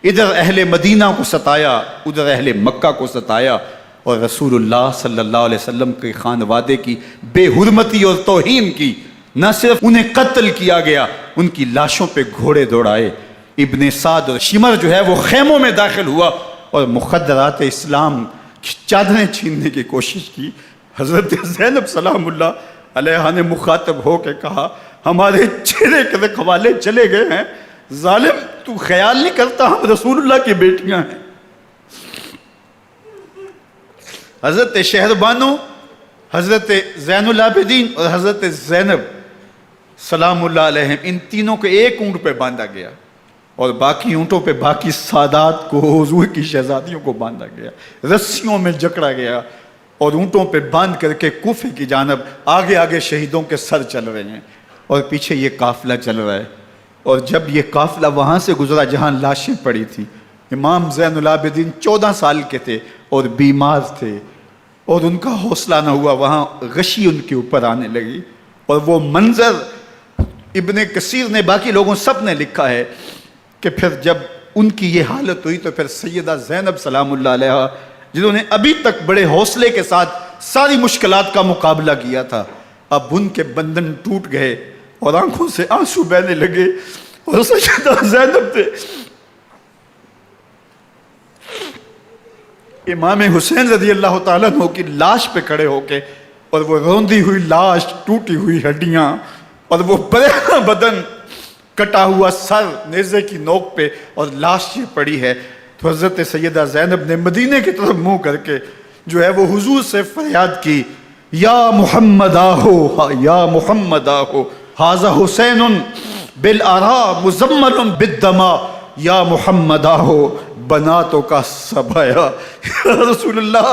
ادھر اہل مدینہ کو ستایا، ادھر اہل مکہ کو ستایا، اور رسول اللہ صلی اللہ علیہ وسلم کے خانوادے کی بے حرمتی اور توہین کی۔ نہ صرف انہیں قتل کیا گیا، ان کی لاشوں پہ گھوڑے دوڑائے۔ ابن سعد اور شمر جو ہے وہ خیموں میں داخل ہوا، اور مخدرات اسلام کی چادریں چھیننے کی کوشش کی۔ حضرت زینب سلام اللہ علیہ نے مخاطب ہو کے کہا ہمارے چہرے کے رکھوالے چلے گئے ہیں، ظالم تو خیال نہیں کرتا ہم رسول اللہ کی بیٹیاں ہیں۔ حضرت شہربانو، حضرت زین العابدین اور حضرت زینب سلام اللہ علیہم، ان تینوں کو ایک اونٹ پہ باندھا گیا، اور باقی اونٹوں پہ باقی سادات کو، حضور کی شہزادیوں کو باندھا گیا، رسیوں میں جکڑا گیا، اور اونٹوں پہ باندھ کر کے کوفے کی جانب آگے آگے شہیدوں کے سر چل رہے ہیں، اور پیچھے یہ قافلہ چل رہا ہے۔ اور جب یہ قافلہ وہاں سے گزرا جہاں لاشیں پڑی تھیں، امام زین العابدین 14 سال کے تھے اور بیمار تھے، اور ان کا حوصلہ نہ ہوا، وہاں غشی ان کے اوپر آنے لگی، اور وہ منظر ابن کثیر نے، باقی لوگوں سب نے لکھا ہے کہ پھر جب ان کی یہ حالت ہوئی تو پھر سیدہ زینب سلام اللہ علیہ، جنہوں نے ابھی تک بڑے حوصلے کے ساتھ ساری مشکلات کا مقابلہ کیا تھا، اب ان کے بندھن ٹوٹ گئے اور آنکھوں سے آنسو بہنے لگے، اور سیدہ زینب نے امام حسین رضی اللہ تعالیٰ عنہ کی لاش پہ کھڑے ہو کے، اور وہ روندی ہوئی لاش، ٹوٹی ہوئی ہڈیاں، اور وہ برینا بدن، کٹا ہوا سر نیزے کی نوک پہ، اور لاش یہ پڑی ہے، تو حضرت سیدہ زینب نے مدینے کی طرف منہ کر کے جو ہے وہ حضور سے فریاد کی، یا محمد آہو، یا محمد آہو، ھذا حسین بالآراء مزمل بالدماء، یا محمد آہو بناتوں کا سبایا۔ یا رسول اللہ،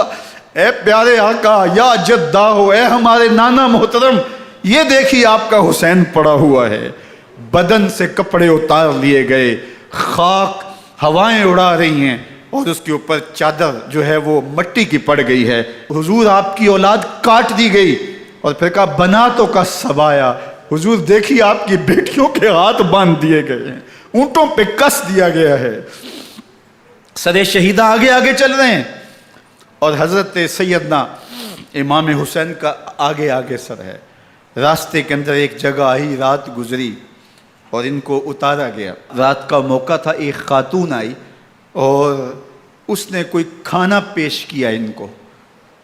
اے پیارے آقا، یا جد آہو، اے ہمارے نانا محترم، یہ دیکھیے آپ کا حسین پڑا ہوا ہے، بدن سے کپڑے اتار لیے گئے، خاک ہوائیں اڑا رہی ہیں، اور اس کے اوپر چادر جو ہے وہ مٹی کی پڑ گئی ہے۔ حضور آپ کی اولاد کاٹ دی گئی، اور پھر کہا بناتوں کا سبایا، حضور دیکھیے آپ کی بیٹیوں کے ہاتھ باندھ دیے گئے ہیں، اونٹوں پہ کس دیا گیا ہے، سر شہیدہ آگے آگے چل رہے ہیں، اور حضرت سیدنا امام حسین کا آگے آگے سر ہے۔ راستے کے اندر ایک جگہ آئی، رات گزری اور ان کو اتارا گیا۔ رات کا موقع تھا، ایک خاتون آئی اور اس نے کوئی کھانا پیش کیا ان کو،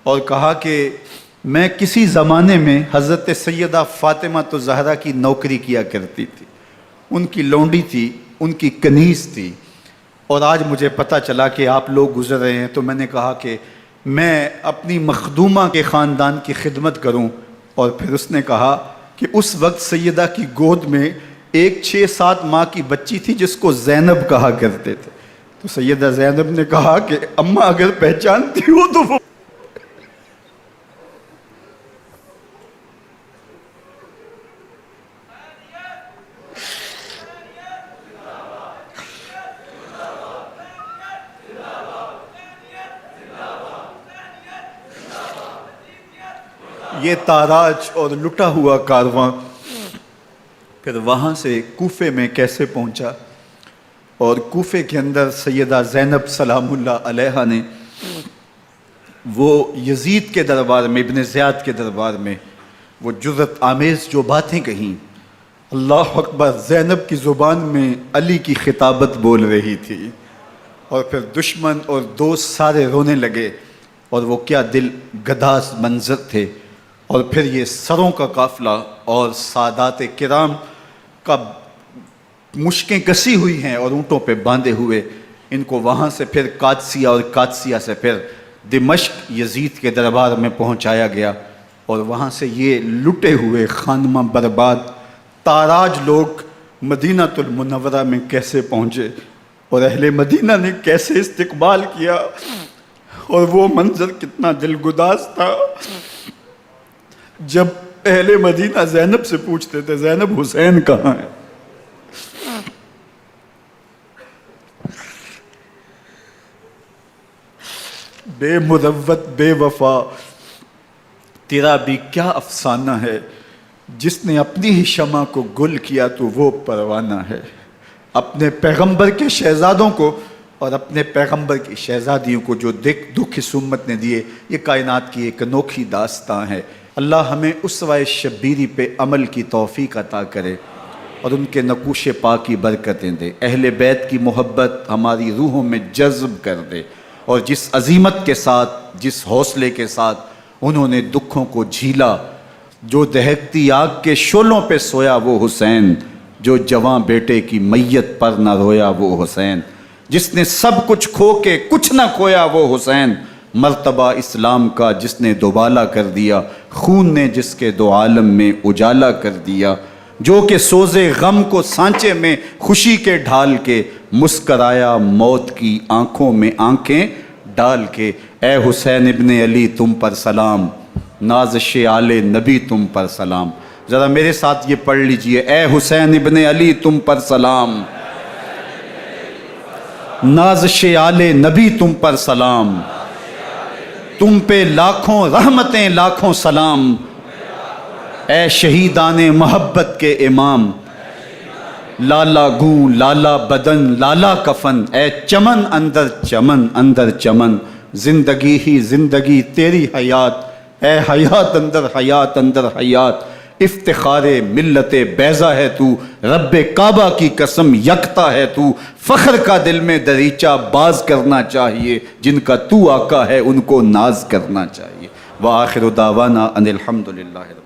اور کہا کہ میں کسی زمانے میں حضرت سیدہ فاطمہ تو زہرا کی نوکری کیا کرتی تھی، ان کی لونڈی تھی، ان کی کنیز تھی، اور آج مجھے پتہ چلا کہ آپ لوگ گزر رہے ہیں، تو میں نے کہا کہ میں اپنی مخدومہ کے خاندان کی خدمت کروں۔ اور پھر اس نے کہا کہ اس وقت سیدہ کی گود میں ایک 6-7 ماہ کی بچی تھی جس کو زینب کہا کرتے تھے، تو سیدہ زینب نے کہا کہ اماں اگر پہچانتی ہو تو وہ یہ تاراج اور لٹا ہوا کارواں پھر وہاں سے کوفے میں کیسے پہنچا، اور کوفے کے اندر سیدہ زینب سلام اللہ علیہا نے وہ یزید کے دربار میں، ابن زیاد کے دربار میں وہ جرأت آمیز جو باتیں کہیں، اللہ اکبر، زینب کی زبان میں علی کی خطابت بول رہی تھی، اور پھر دشمن اور دوست سارے رونے لگے، اور وہ کیا دل گداز منظر تھے۔ اور پھر یہ سروں کا قافلہ اور سادات کرام کا مشکیں کسی ہوئی ہیں اور اونٹوں پہ باندھے ہوئے، ان کو وہاں سے پھر قادسیہ اور قادسیہ سے پھر دمشق یزید کے دربار میں پہنچایا گیا، اور وہاں سے یہ لٹے ہوئے خانمہ برباد تاراج لوگ مدینہ المنورہ میں کیسے پہنچے، اور اہل مدینہ نے کیسے استقبال کیا، اور وہ منظر کتنا دلگداز تھا جب اہل مدینہ زینب سے پوچھتے تھے زینب حسین کہاں ہے؟ بے مروت بے وفا تیرا بھی کیا افسانہ ہے، جس نے اپنی ہی شمع کو گل کیا تو وہ پروانہ ہے۔ اپنے پیغمبر کے شہزادوں کو اور اپنے پیغمبر کی شہزادیوں کو جو دکھ اس امت نے دیے، یہ کائنات کی ایک انوکھی داستان ہے۔ اللہ ہمیں اسوہ شبیری پہ عمل کی توفیق عطا کرے اور ان کے نقوش پاک کی برکتیں دے، اہل بیت کی محبت ہماری روحوں میں جذب کر دے، اور جس عظیمت کے ساتھ، جس حوصلے کے ساتھ انہوں نے دکھوں کو جھیلا، جو دہکتی آگ کے شعلوں پہ سویا وہ حسین، جو جواں بیٹے کی میت پر نہ رویا وہ حسین، جس نے سب کچھ کھو کے کچھ نہ کھویا وہ حسین، مرتبہ اسلام کا جس نے دوبالا کر دیا، خون نے جس کے دو عالم میں اجالا کر دیا، جو کہ سوزے غم کو سانچے میں خوشی کے ڈھال کے، مسکرایا موت کی آنکھوں میں آنکھیں ڈال کے۔ اے حسین ابن علی تم پر سلام، نازش آل نبی تم پر سلام۔ ذرا میرے ساتھ یہ پڑھ لیجئے، اے حسین ابن علی تم پر سلام، نازش آل نبی تم پر سلام، تم پہ لاکھوں رحمتیں لاکھوں سلام، اے شہیدان محبت کے امام، لالا گوں لالا بدن لالا کفن، اے چمن اندر چمن اندر چمن، زندگی ہی زندگی تیری حیات اے حیات اندر حیات اندر حیات، افتخار ملت بیضا ہے تو، رب کعبہ کی قسم یکتا ہے تو، فخر کا دل میں دریچہ باز کرنا چاہیے، جن کا تو آقا ہے ان کو ناز کرنا چاہیے۔ وآخر دعوانا ان الحمد للہ۔